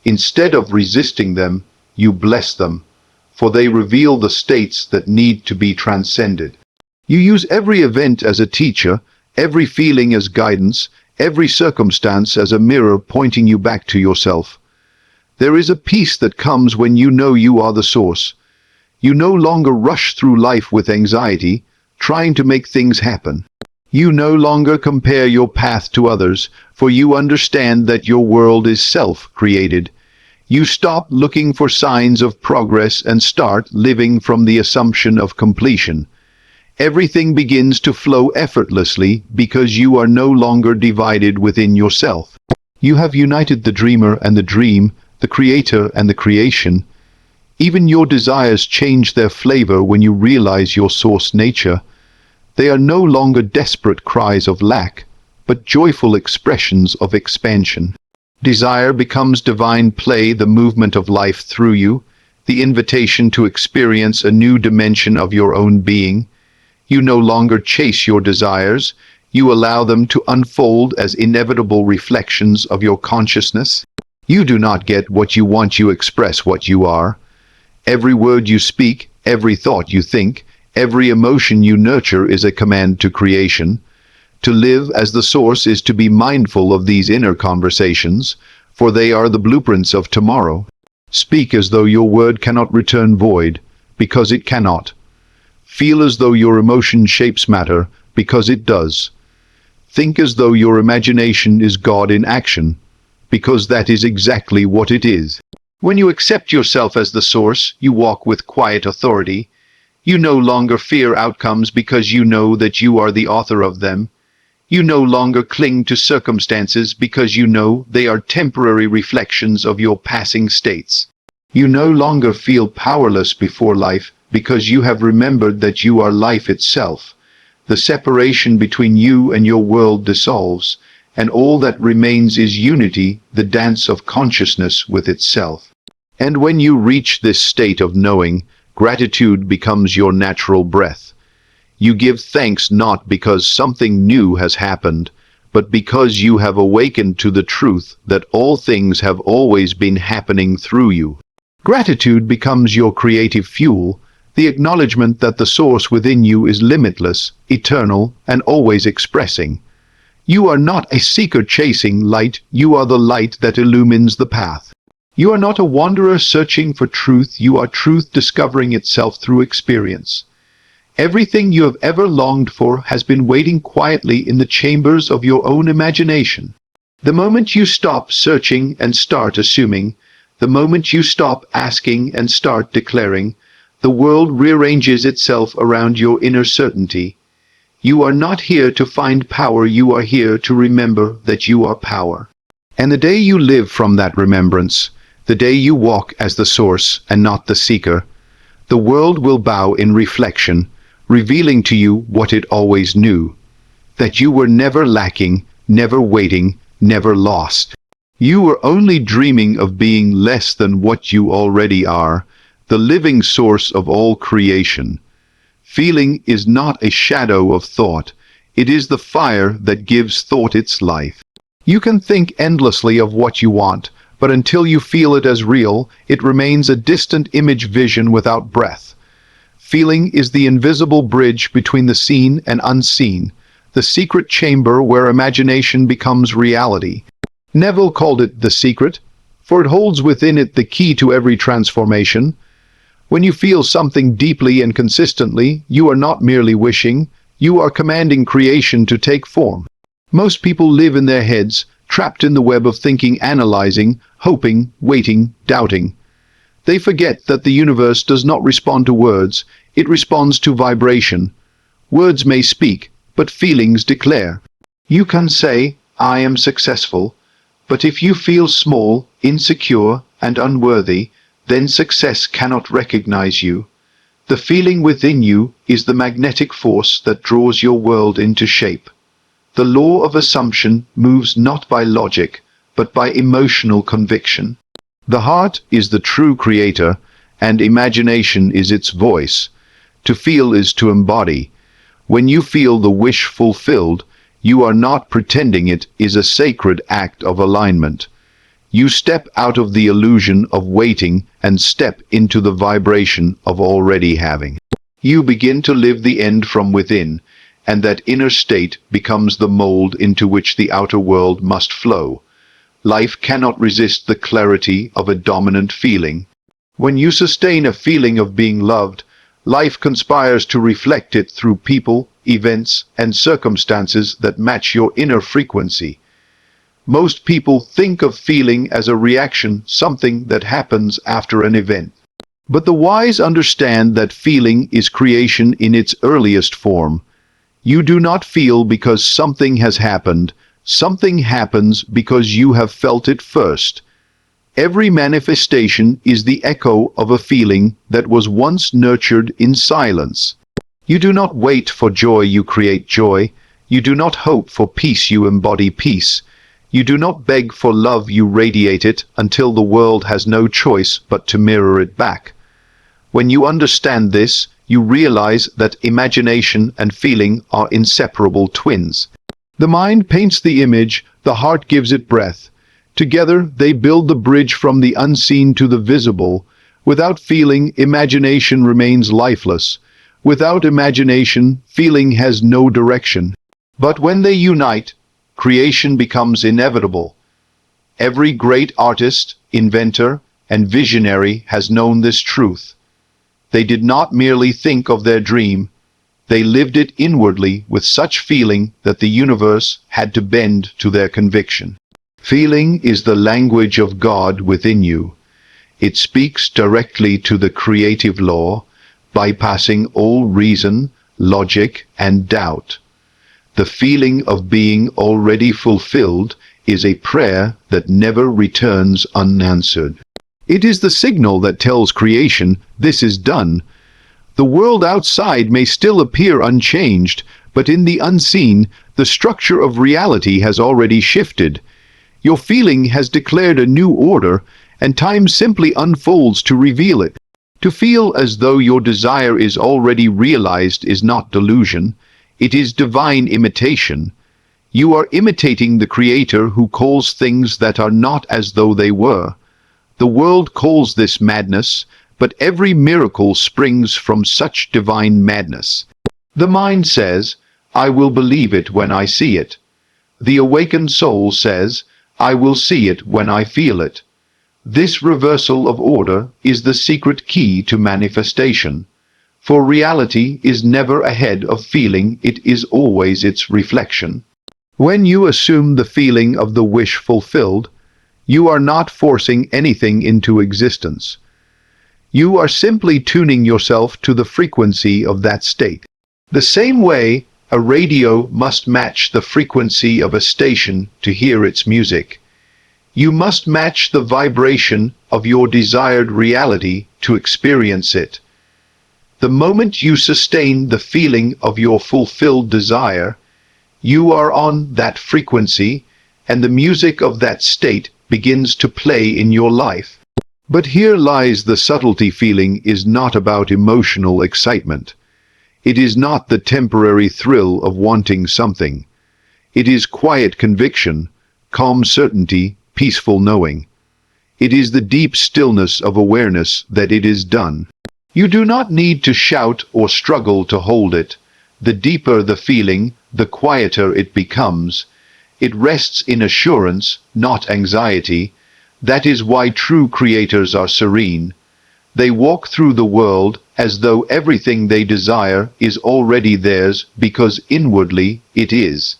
Instead of resisting them, you bless them, for they reveal the states that need to be transcended. You use every event as a teacher, every feeling as guidance, every circumstance as a mirror pointing you back to yourself. There is a peace that comes when you know you are the source. You no longer rush through life with anxiety, trying to make things happen. You no longer compare your path to others, for you understand that your world is self-created. You stop looking for signs of progress and start living from the assumption of completion. Everything begins to flow effortlessly because you are no longer divided within yourself. You have united the dreamer and the dream, the creator and the creation. Even your desires change their flavor when you realize your source nature. They are no longer desperate cries of lack, but joyful expressions of expansion. Desire becomes divine play, the movement of life through you, the invitation to experience a new dimension of your own being. You no longer chase your desires, you allow them to unfold as inevitable reflections of your consciousness. You do not get what you want, you express what you are. Every word you speak, every thought you think, every emotion you nurture is a command to creation. To live as the source is to be mindful of these inner conversations, for they are the blueprints of tomorrow. Speak as though your word cannot return void, because it cannot. Feel as though your emotion shapes matter, because it does. Think as though your imagination is God in action, because that is exactly what it is. When you accept yourself as the source, you walk with quiet authority. You no longer fear outcomes because you know that you are the author of them. You no longer cling to circumstances because you know they are temporary reflections of your passing states. You no longer feel powerless before life because you have remembered that you are life itself. The separation between you and your world dissolves, and all that remains is unity, the dance of consciousness with itself. And when you reach this state of knowing, gratitude becomes your natural breath. You give thanks not because something new has happened, but because you have awakened to the truth that all things have always been happening through you. Gratitude becomes your creative fuel, the acknowledgement that the source within you is limitless, eternal, and always expressing. You are not a seeker chasing light, you are the light that illumines the path. You are not a wanderer searching for truth, you are truth discovering itself through experience. Everything you have ever longed for has been waiting quietly in the chambers of your own imagination. The moment you stop searching and start assuming, the moment you stop asking and start declaring, the world rearranges itself around your inner certainty. You are not here to find power, you are here to remember that you are power. And the day you live from that remembrance, the day you walk as the source and not the seeker, the world will bow in reflection, revealing to you what it always knew, that you were never lacking, never waiting, never lost. You were only dreaming of being less than what you already are, the living source of all creation. Feeling is not a shadow of thought, it is the fire that gives thought its life. You can think endlessly of what you want, but until you feel it as real, it remains a distant image vision without breath. Feeling is the invisible bridge between the seen and unseen, the secret chamber where imagination becomes reality. Neville called it the secret, for it holds within it the key to every transformation. When you feel something deeply and consistently, you are not merely wishing, you are commanding creation to take form. Most people live in their heads, trapped in the web of thinking, analyzing, hoping, waiting, doubting. They forget that the universe does not respond to words, it responds to vibration. Words may speak, but feelings declare. You can say, "I am successful," but if you feel small, insecure, and unworthy, then success cannot recognize you. The feeling within you is the magnetic force that draws your world into shape. The law of assumption moves not by logic, but by emotional conviction. The heart is the true creator, and imagination is its voice. To feel is to embody. When you feel the wish fulfilled, you are not pretending, it is a sacred act of alignment. You step out of the illusion of waiting and step into the vibration of already having. You begin to live the end from within, and that inner state becomes the mold into which the outer world must flow. Life cannot resist the clarity of a dominant feeling. When you sustain a feeling of being loved, life conspires to reflect it through people, events, and circumstances that match your inner frequency. Most people think of feeling as a reaction, something that happens after an event. But the wise understand that feeling is creation in its earliest form. You do not feel because something has happened. Something happens because you have felt it first. Every manifestation is the echo of a feeling that was once nurtured in silence. You do not wait for joy, you create joy. You do not hope for peace, you embody peace. You do not beg for love, you radiate it until the world has no choice but to mirror it back. When you understand this, you realize that imagination and feeling are inseparable twins. The mind paints the image, the heart gives it breath. Together they build the bridge from the unseen to the visible. Without feeling, imagination remains lifeless. Without imagination, feeling has no direction. But when they unite, creation becomes inevitable. Every great artist, inventor, and visionary has known this truth. They did not merely think of their dream, they lived it inwardly with such feeling that the universe had to bend to their conviction. Feeling is the language of God within you. It speaks directly to the creative law, bypassing all reason, logic, and doubt. The feeling of being already fulfilled is a prayer that never returns unanswered. It is the signal that tells creation, "This is done." The world outside may still appear unchanged, but in the unseen, the structure of reality has already shifted. Your feeling has declared a new order, and time simply unfolds to reveal it. To feel as though your desire is already realized is not delusion, it is divine imitation. You are imitating the Creator who calls things that are not as though they were. The world calls this madness, but every miracle springs from such divine madness. The mind says, "I will believe it when I see it." The awakened soul says, "I will see it when I feel it." This reversal of order is the secret key to manifestation. For reality is never ahead of feeling, it is always its reflection. When you assume the feeling of the wish fulfilled, you are not forcing anything into existence. You are simply tuning yourself to the frequency of that state. The same way, a radio must match the frequency of a station to hear its music. You must match the vibration of your desired reality to experience it. The moment you sustain the feeling of your fulfilled desire, you are on that frequency, and the music of that state begins to play in your life. But here lies the subtlety. Feeling is not about emotional excitement. It is not the temporary thrill of wanting something. It is quiet conviction, calm certainty, peaceful knowing. It is the deep stillness of awareness that it is done. You do not need to shout or struggle to hold it. The deeper the feeling, the quieter it becomes. It rests in assurance, not anxiety. That is why true creators are serene. They walk through the world as though everything they desire is already theirs, because inwardly it is.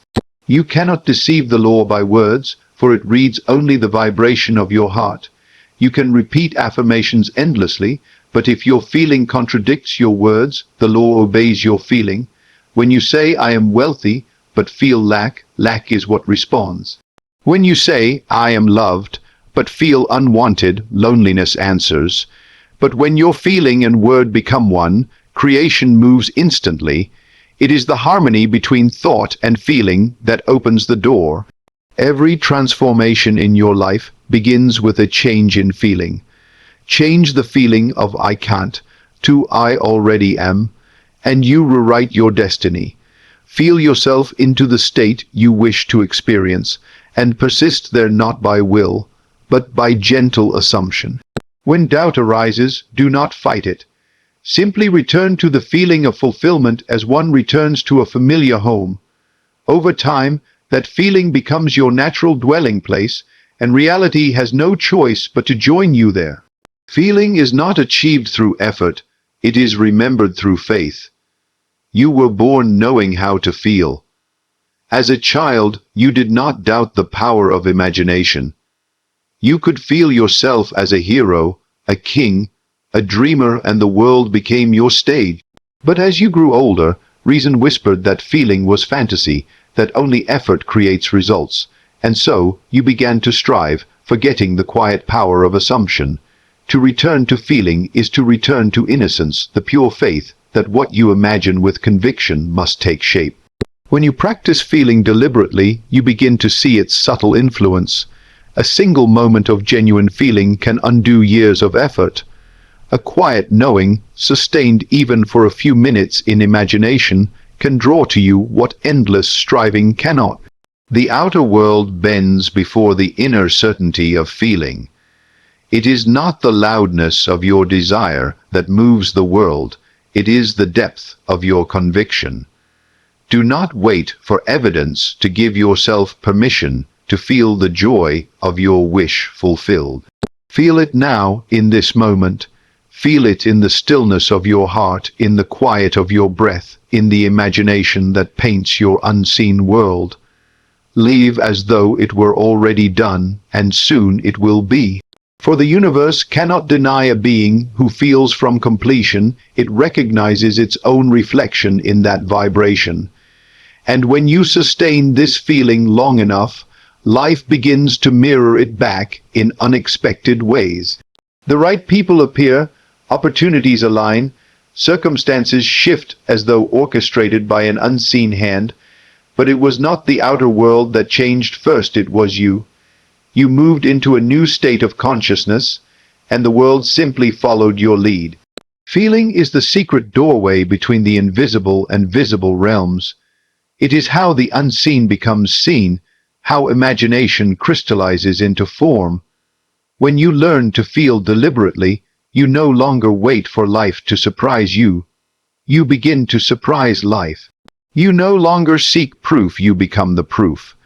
You cannot deceive the law by words, for it reads only the vibration of your heart. You can repeat affirmations endlessly, but if your feeling contradicts your words, the law obeys your feeling. When you say, "I am wealthy," but feel lack, lack is what responds. When you say, "I am loved," but feel unwanted, loneliness answers. But when your feeling and word become one, creation moves instantly. It is the harmony between thought and feeling that opens the door. Every transformation in your life begins with a change in feeling. Change the feeling of "I can't" to "I already am," and you rewrite your destiny. Feel yourself into the state you wish to experience, and persist there not by will, but by gentle assumption. When doubt arises, do not fight it. Simply return to the feeling of fulfillment as one returns to a familiar home. Over time, that feeling becomes your natural dwelling place, and reality has no choice but to join you there. Feeling is not achieved through effort, it is remembered through faith. You were born knowing how to feel. As a child, you did not doubt the power of imagination. You could feel yourself as a hero, a king, a dreamer, and the world became your stage. But as you grew older, reason whispered that feeling was fantasy, that only effort creates results, and so you began to strive, forgetting the quiet power of assumption. To return to feeling is to return to innocence, the pure faith that what you imagine with conviction must take shape. When you practice feeling deliberately, you begin to see its subtle influence. A single moment of genuine feeling can undo years of effort. A quiet knowing, sustained even for a few minutes in imagination, can draw to you what endless striving cannot. The outer world bends before the inner certainty of feeling. It is not the loudness of your desire that moves the world, it is the depth of your conviction. Do not wait for evidence to give yourself permission to feel the joy of your wish fulfilled. Feel it now, in this moment. Feel it in the stillness of your heart, in the quiet of your breath, in the imagination that paints your unseen world. Live as though it were already done, and soon it will be. For the universe cannot deny a being who feels from completion. It recognizes its own reflection in that vibration. And when you sustain this feeling long enough, life begins to mirror it back in unexpected ways. The right people appear, opportunities align, Circumstances shift as though orchestrated by an unseen hand, but it was not the outer world that changed first, it was you. You moved into a new state of consciousness, and the world simply followed your lead. Feeling is the secret doorway between the invisible and visible realms. It is how the unseen becomes seen, how imagination crystallizes into form. When you learn to feel deliberately, you no longer wait for life to surprise you. You begin to surprise life. You no longer seek proof, you become the proof.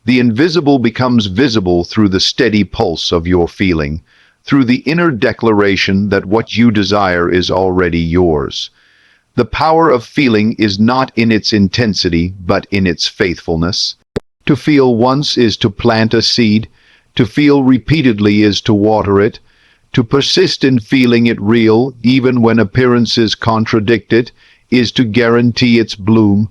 The invisible becomes visible through the steady pulse of your feeling, through the inner declaration that what you desire is already yours. The power of feeling is not in its intensity, but in its faithfulness. To feel once is to plant a seed. To feel repeatedly is to water it. To persist in feeling it real, even when appearances contradict it, is to guarantee its bloom.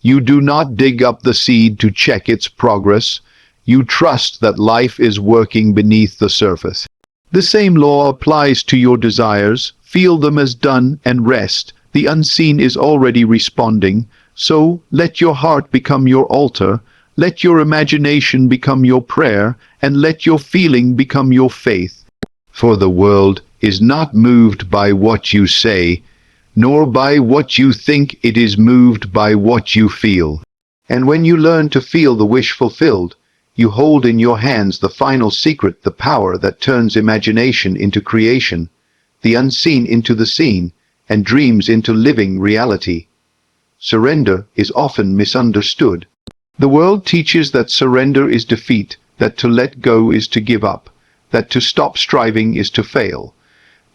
You do not dig up the seed to check its progress. You trust that life is working beneath the surface. The same law applies to your desires. Feel them as done and rest. The unseen is already responding, so let your heart become your altar, let your imagination become your prayer, and let your feeling become your faith. For the world is not moved by what you say, nor by what you think, it is moved by what you feel. And when you learn to feel the wish fulfilled, you hold in your hands the final secret, the power that turns imagination into creation, the unseen into the seen, and dreams into living reality. Surrender is often misunderstood. The world teaches that surrender is defeat, that to let go is to give up, that to stop striving is to fail.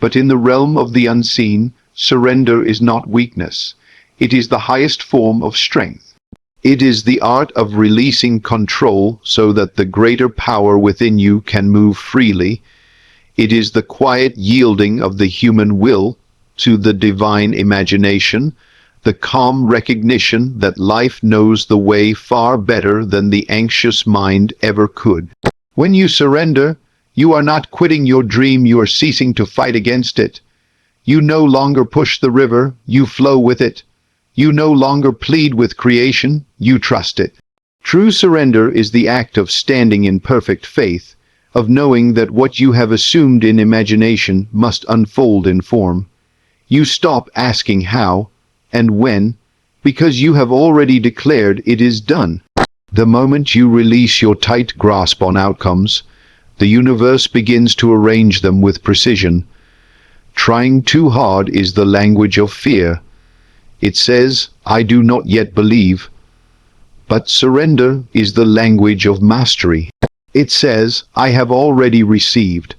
But in the realm of the unseen, surrender is not weakness. It is the highest form of strength. It is the art of releasing control so that the greater power within you can move freely. It is the quiet yielding of the human will to the divine imagination, the calm recognition that life knows the way far better than the anxious mind ever could. When you surrender, you are not quitting your dream, you are ceasing to fight against it. You no longer push the river, you flow with it. You no longer plead with creation, you trust it. True surrender is the act of standing in perfect faith, of knowing that what you have assumed in imagination must unfold in form. You stop asking how and when, because you have already declared it is done. The moment you release your tight grasp on outcomes, the universe begins to arrange them with precision. Trying too hard is the language of fear. It says, I do not yet believe. But surrender is the language of mastery. It says, I have already received.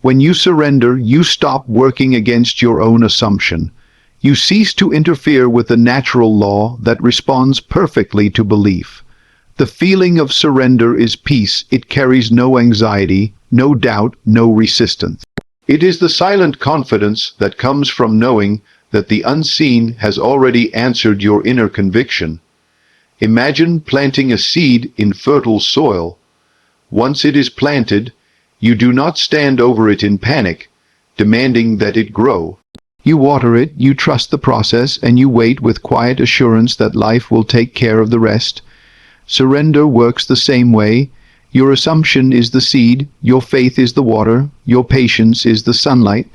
When you surrender, you stop working against your own assumption. You cease to interfere with the natural law that responds perfectly to belief. The feeling of surrender is peace. It carries no anxiety, no doubt, no resistance. It is the silent confidence that comes from knowing that the unseen has already answered your inner conviction. Imagine planting a seed in fertile soil. Once it is planted, you do not stand over it in panic, demanding that it grow. You water it, you trust the process, and you wait with quiet assurance that life will take care of the rest. Surrender works the same way. Your assumption is the seed, your faith is the water, your patience is the sunlight.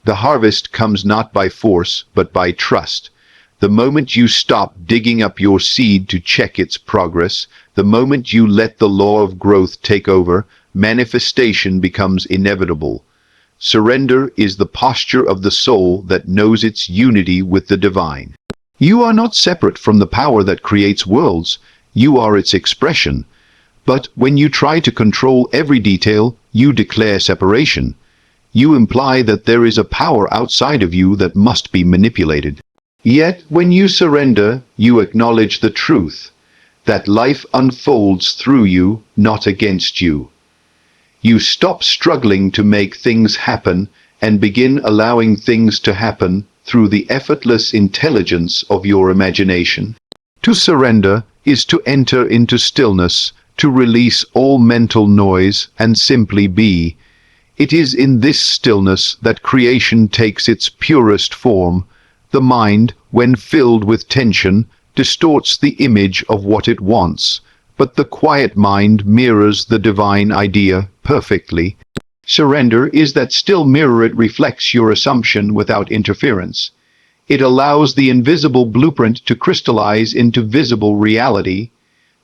The harvest comes not by force, but by trust. The moment you stop digging up your seed to check its progress, the moment you let the law of growth take over, manifestation becomes inevitable. Surrender is the posture of the soul that knows its unity with the divine. You are not separate from the power that creates worlds. You are its expression. But when you try to control every detail, you declare separation. You imply that there is a power outside of you that must be manipulated. Yet, when you surrender, you acknowledge the truth, that life unfolds through you, not against you. You stop struggling to make things happen and begin allowing things to happen through the effortless intelligence of your imagination. To surrender is to enter into stillness, to release all mental noise and simply be. It is in this stillness that creation takes its purest form, The mind, when filled with tension, distorts the image of what it wants, but the quiet mind mirrors the divine idea perfectly. Surrender is that still mirror. It reflects your assumption without interference. It allows the invisible blueprint to crystallize into visible reality.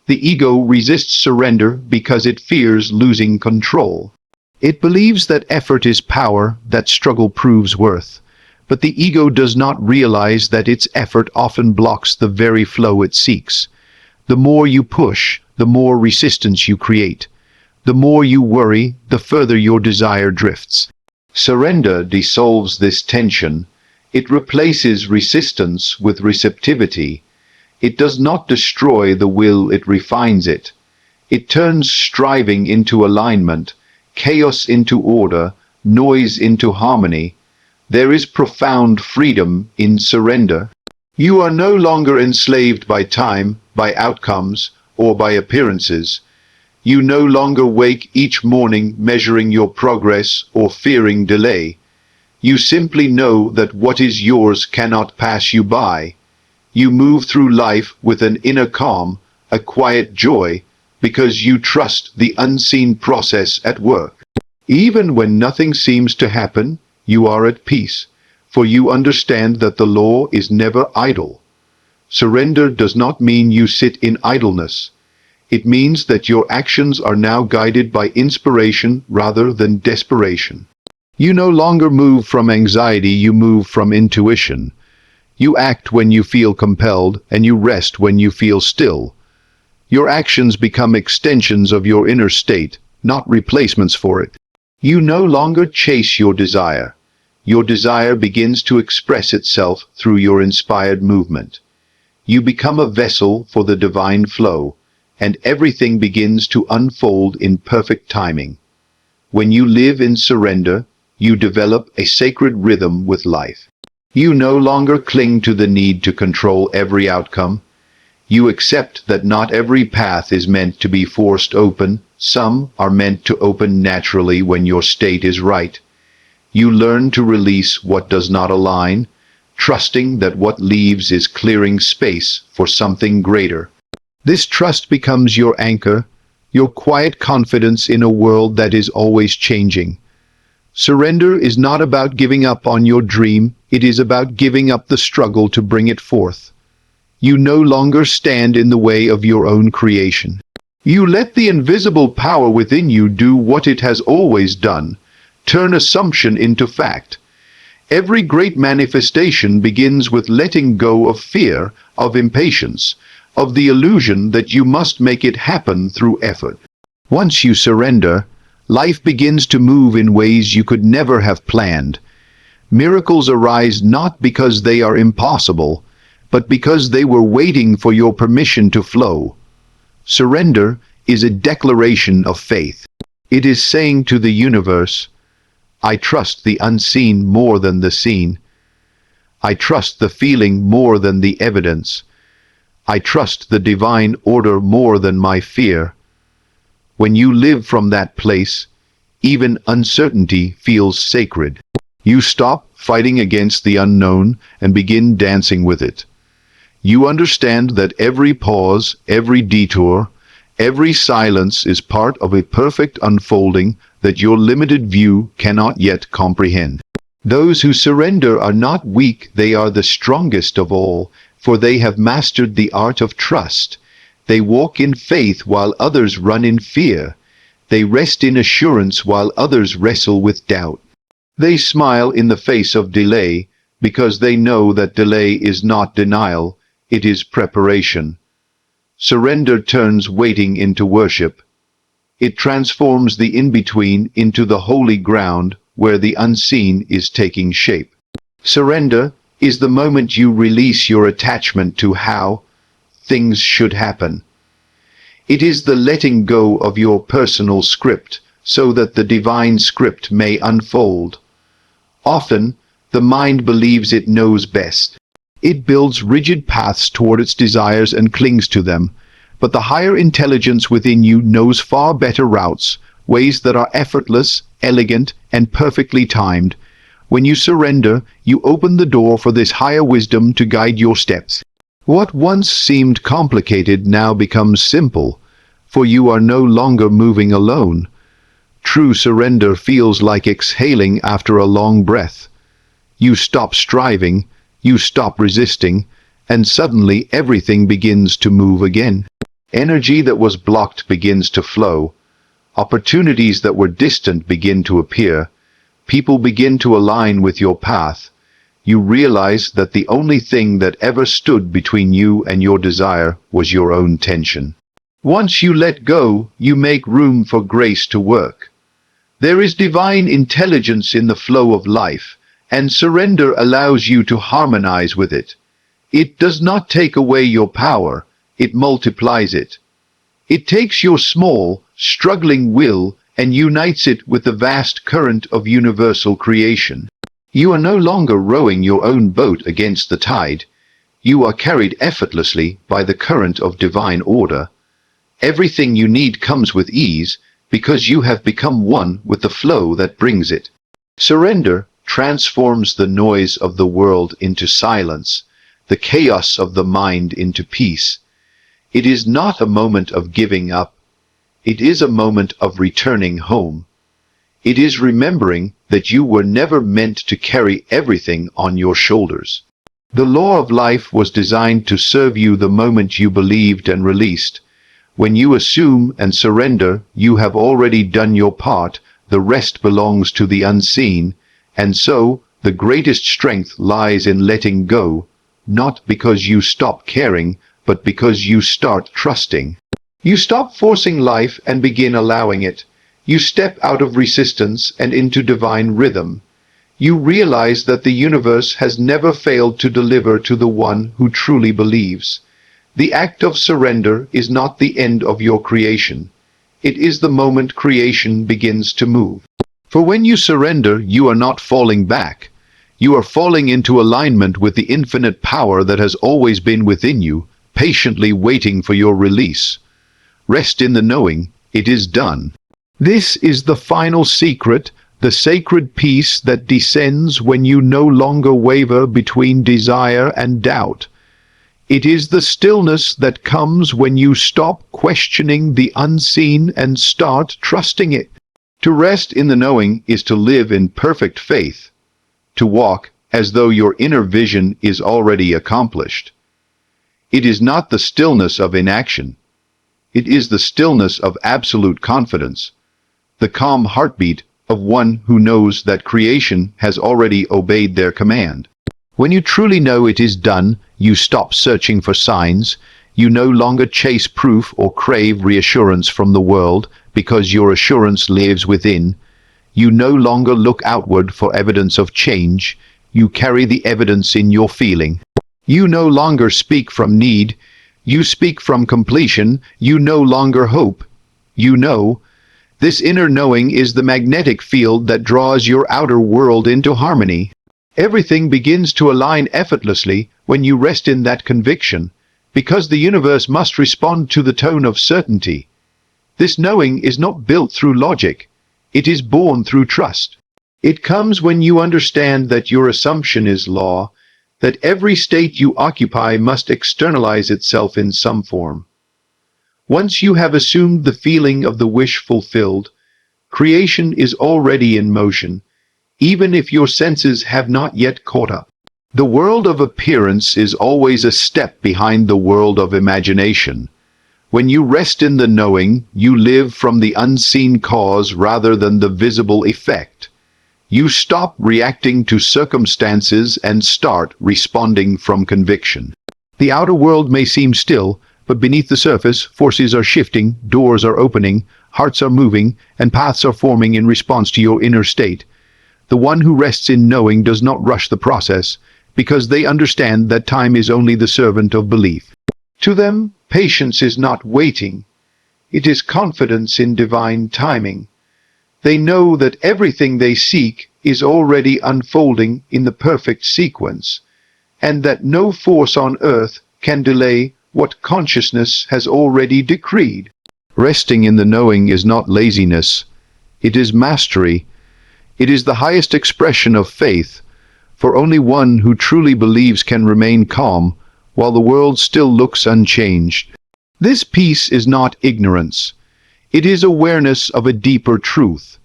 The ego resists surrender because it fears losing control. It believes that effort is power, that struggle proves worth. But the ego does not realize that its effort often blocks the very flow it seeks. The more you push, the more resistance you create. The more you worry, the further your desire drifts. Surrender dissolves this tension. It replaces resistance with receptivity. It does not destroy the will, it refines it. It turns striving into alignment, chaos into order, noise into harmony. There is profound freedom in surrender. You are no longer enslaved by time, by outcomes, or by appearances. You no longer wake each morning measuring your progress or fearing delay. You simply know that what is yours cannot pass you by. You move through life with an inner calm, a quiet joy, because you trust the unseen process at work. Even when nothing seems to happen, you are at peace, for you understand that the law is never idle. Surrender does not mean you sit in idleness. It means that your actions are now guided by inspiration rather than desperation. You no longer move from anxiety, you move from intuition. You act when you feel compelled, and you rest when you feel still. Your actions become extensions of your inner state, not replacements for it. You no longer chase your desire. Your desire begins to express itself through your inspired movement. You become a vessel for the divine flow, and everything begins to unfold in perfect timing. When you live in surrender, you develop a sacred rhythm with life. You no longer cling to the need to control every outcome. You accept that not every path is meant to be forced open. Some are meant to open naturally when your state is right. You learn to release what does not align, trusting that what leaves is clearing space for something greater. This trust becomes your anchor, your quiet confidence in a world that is always changing. Surrender is not about giving up on your dream, it is about giving up the struggle to bring it forth. You no longer stand in the way of your own creation. You let the invisible power within you do what it has always done, turn assumption into fact. Every great manifestation begins with letting go of fear, of impatience, of the illusion that you must make it happen through effort. Once you surrender, life begins to move in ways you could never have planned. Miracles arise not because they are impossible, but because they were waiting for your permission to flow. Surrender is a declaration of faith. It is saying to the universe, I trust the unseen more than the seen. I trust the feeling more than the evidence. I trust the divine order more than my fear. When you live from that place, even uncertainty feels sacred. You stop fighting against the unknown and begin dancing with it. You understand that every pause, every detour, every silence is part of a perfect unfolding that your limited view cannot yet comprehend. Those who surrender are not weak, they are the strongest of all, for they have mastered the art of trust. They walk in faith while others run in fear. They rest in assurance while others wrestle with doubt. They smile in the face of delay, because they know that delay is not denial, it is preparation. Surrender turns waiting into worship. It transforms the in-between into the holy ground where the unseen is taking shape. Surrender is the moment you release your attachment to how things should happen. It is the letting go of your personal script so that the divine script may unfold. Often, the mind believes it knows best. It builds rigid paths toward its desires and clings to them, but the higher intelligence within you knows far better routes, ways that are effortless, elegant, and perfectly timed. When you surrender, you open the door for this higher wisdom to guide your steps. What once seemed complicated now becomes simple, for you are no longer moving alone. True surrender feels like exhaling after a long breath. You stop striving, you stop resisting, and suddenly everything begins to move again. Energy that was blocked begins to flow. Opportunities that were distant begin to appear. People begin to align with your path. You realize that the only thing that ever stood between you and your desire was your own tension. Once you let go, you make room for grace to work. There is divine intelligence in the flow of life, and surrender allows you to harmonize with it. It does not take away your power, it multiplies it. It takes your small, struggling will and unites it with the vast current of universal creation. You are no longer rowing your own boat against the tide. You are carried effortlessly by the current of divine order. Everything you need comes with ease because you have become one with the flow that brings it. Surrender transforms the noise of the world into silence, the chaos of the mind into peace. It is not a moment of giving up. It is a moment of returning home. It is remembering that you were never meant to carry everything on your shoulders. The law of life was designed to serve you the moment you believed and released. When you assume and surrender, you have already done your part. The rest belongs to the unseen. And so, the greatest strength lies in letting go, not because you stop caring, but because you start trusting. You stop forcing life and begin allowing it. You step out of resistance and into divine rhythm. You realize that the universe has never failed to deliver to the one who truly believes. The act of surrender is not the end of your creation. It is the moment creation begins to move. For when you surrender, you are not falling back. You are falling into alignment with the infinite power that has always been within you, patiently waiting for your release. Rest in the knowing, it is done. This is the final secret, the sacred peace that descends when you no longer waver between desire and doubt. It is the stillness that comes when you stop questioning the unseen and start trusting it. To rest in the knowing is to live in perfect faith, to walk as though your inner vision is already accomplished. It is not the stillness of inaction. It is the stillness of absolute confidence, the calm heartbeat of one who knows that creation has already obeyed their command. When you truly know it is done, you stop searching for signs. You no longer chase proof or crave reassurance from the world because your assurance lives within. You no longer look outward for evidence of change. You carry the evidence in your feeling. You no longer speak from need. You speak from completion. You no longer hope. You know. This inner knowing is the magnetic field that draws your outer world into harmony. Everything begins to align effortlessly when you rest in that conviction, because the universe must respond to the tone of certainty. This knowing is not built through logic. It is born through trust. It comes when you understand that your assumption is law, that every state you occupy must externalize itself in some form. Once you have assumed the feeling of the wish fulfilled, creation is already in motion, even if your senses have not yet caught up. The world of appearance is always a step behind the world of imagination. When you rest in the knowing, you live from the unseen cause rather than the visible effect. You stop reacting to circumstances and start responding from conviction. The outer world may seem still, but beneath the surface, forces are shifting, doors are opening, hearts are moving, and paths are forming in response to your inner state. The one who rests in knowing does not rush the process, because they understand that time is only the servant of belief. To them, patience is not waiting. It is confidence in divine timing. They know that everything they seek is already unfolding in the perfect sequence, and that no force on earth can delay what consciousness has already decreed. Resting in the knowing is not laziness. It is mastery. It is the highest expression of faith, for only one who truly believes can remain calm while the world still looks unchanged. This peace is not ignorance. It is awareness of a deeper truth,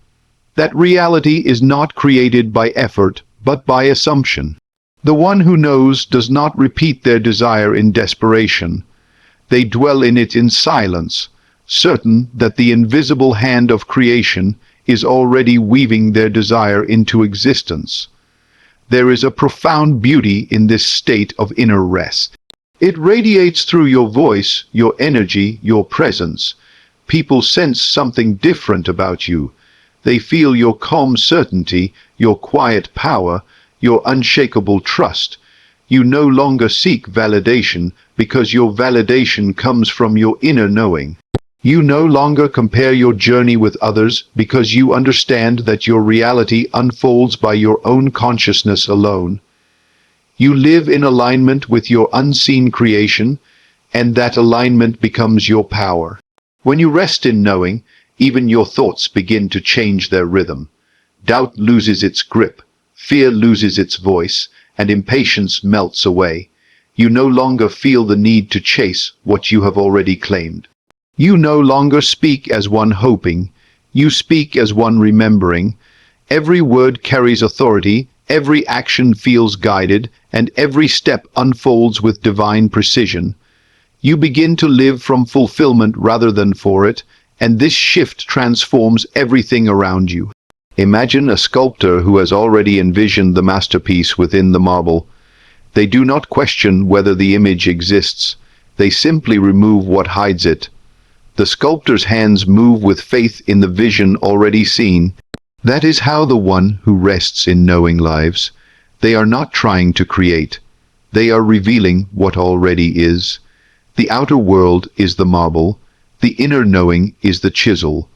that reality is not created by effort, but by assumption. The one who knows does not repeat their desire in desperation. They dwell in it in silence, certain that the invisible hand of creation is already weaving their desire into existence. There is a profound beauty in this state of inner rest. It radiates through your voice, your energy, your presence. People sense something different about you. They feel your calm certainty, your quiet power, your unshakable trust. You no longer seek validation because your validation comes from your inner knowing. You no longer compare your journey with others because you understand that your reality unfolds by your own consciousness alone. You live in alignment with your unseen creation, and that alignment becomes your power. When you rest in knowing, even your thoughts begin to change their rhythm. Doubt loses its grip, fear loses its voice, and impatience melts away. You no longer feel the need to chase what you have already claimed. You no longer speak as one hoping, you speak as one remembering. Every word carries authority, every action feels guided, and every step unfolds with divine precision. You begin to live from fulfillment rather than for it, and this shift transforms everything around you. Imagine a sculptor who has already envisioned the masterpiece within the marble. They do not question whether the image exists. They simply remove what hides it. The sculptor's hands move with faith in the vision already seen. That is how the one who rests in knowing lives. They are not trying to create. They are revealing what already is. The outer world is the marble. The inner knowing is the chisel.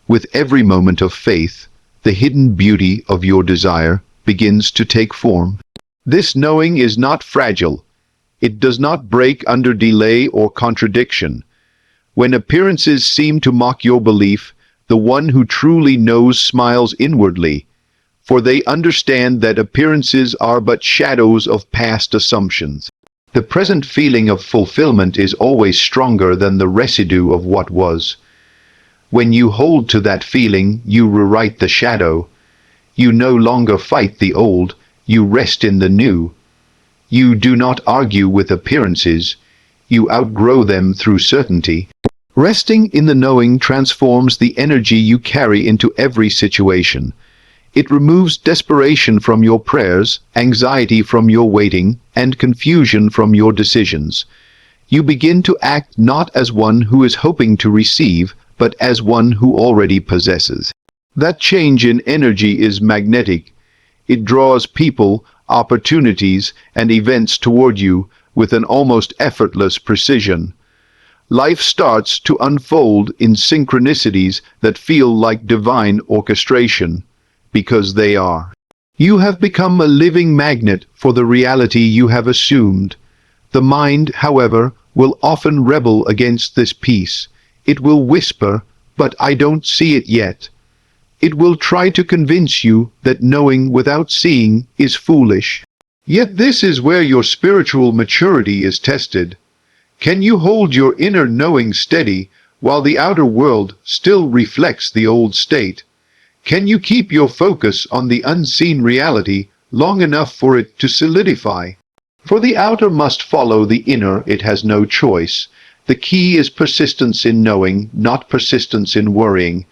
With every moment of faith, the hidden beauty of your desire begins to take form. This knowing is not fragile. It does not break under delay or contradiction. When appearances seem to mock your belief, the one who truly knows smiles inwardly, for they understand that appearances are but shadows of past assumptions. The present feeling of fulfillment is always stronger than the residue of what was. When you hold to that feeling, you rewrite the shadow. You no longer fight the old, you rest in the new. You do not argue with appearances, you outgrow them through certainty. Resting in the knowing transforms the energy you carry into every situation. It removes desperation from your prayers, anxiety from your waiting, and confusion from your decisions. You begin to act not as one who is hoping to receive, but as one who already possesses. That change in energy is magnetic. It draws people, opportunities, and events toward you with an almost effortless precision. Life starts to unfold in synchronicities that feel like divine orchestration, because they are. You have become a living magnet for the reality you have assumed. The mind, however, will often rebel against this peace. It will whisper, "But I don't see it yet." It will try to convince you that knowing without seeing is foolish. Yet this is where your spiritual maturity is tested. Can you hold your inner knowing steady while the outer world still reflects the old state? Can you keep your focus on the unseen reality long enough for it to solidify? For the outer must follow the inner, it has no choice. The key is persistence in knowing, not persistence in worrying.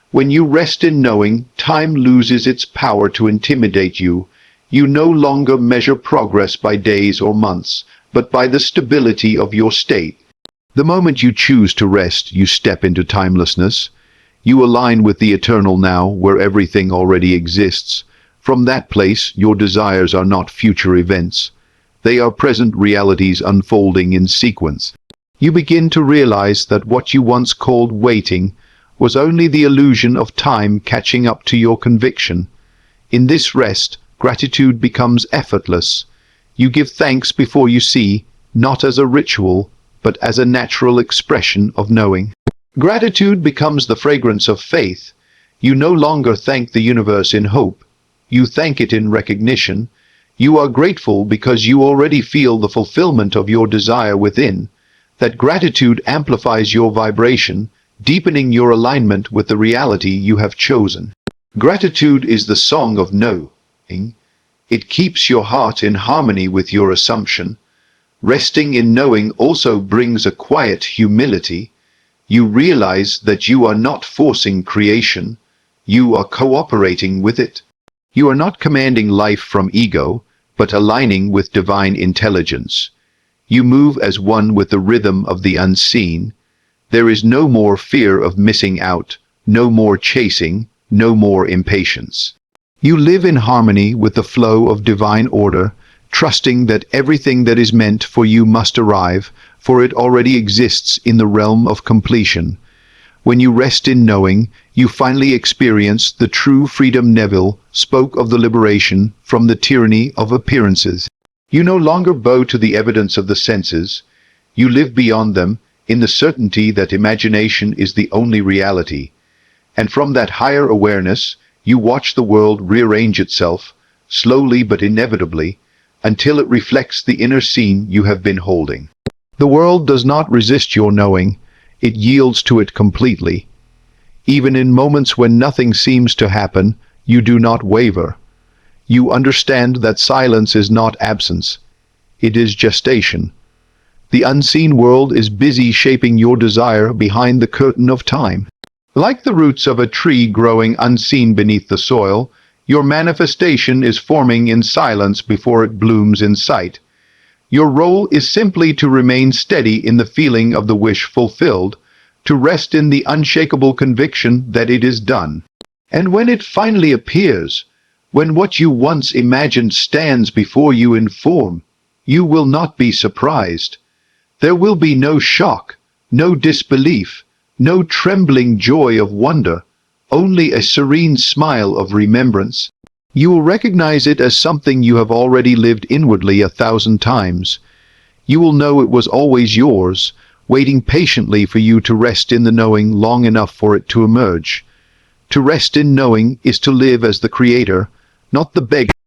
When you rest in knowing, time loses its power to intimidate you. You no longer measure progress by days or months, but by the stability of your state. The moment you choose to rest, you step into timelessness. You align with the eternal now, where everything already exists. From that place, your desires are not future events. They are present realities unfolding in sequence. You begin to realize that what you once called waiting was only the illusion of time catching up to your conviction. In this rest, gratitude becomes effortless. You give thanks before you see, not as a ritual, but as a natural expression of knowing. Gratitude becomes the fragrance of faith. You no longer thank the universe in hope. You thank it in recognition. You are grateful because you already feel the fulfillment of your desire within. That gratitude amplifies your vibration, deepening your alignment with the reality you have chosen. Gratitude is the song of knowing. It keeps your heart in harmony with your assumption. Resting in knowing also brings a quiet humility. You realize that you are not forcing creation. You are cooperating with it. You are not commanding life from ego, but aligning with divine intelligence. You move as one with the rhythm of the unseen. There is no more fear of missing out, no more chasing, no more impatience. You live in harmony with the flow of divine order, trusting that everything that is meant for you must arrive, for it already exists in the realm of completion. When you rest in knowing, you finally experience the true freedom. Neville spoke of the liberation from the tyranny of appearances. You no longer bow to the evidence of the senses. You live beyond them, in the certainty that imagination is the only reality. And from that higher awareness, you watch the world rearrange itself, slowly but inevitably, until it reflects the inner scene you have been holding. The world does not resist your knowing, it yields to it completely. Even in moments when nothing seems to happen, you do not waver. You understand that silence is not absence, it is gestation. The unseen world is busy shaping your desire behind the curtain of time. Like the roots of a tree growing unseen beneath the soil, your manifestation is forming in silence before it blooms in sight. Your role is simply to remain steady in the feeling of the wish fulfilled, to rest in the unshakable conviction that it is done. And when it finally appears, when what you once imagined stands before you in form, you will not be surprised. There will be no shock, no disbelief, no trembling joy of wonder, only a serene smile of remembrance. You will recognize it as something you have already lived inwardly 1,000 times. You will know it was always yours, waiting patiently for you to rest in the knowing long enough for it to emerge. To rest in knowing is to live as the creator, not the beggar.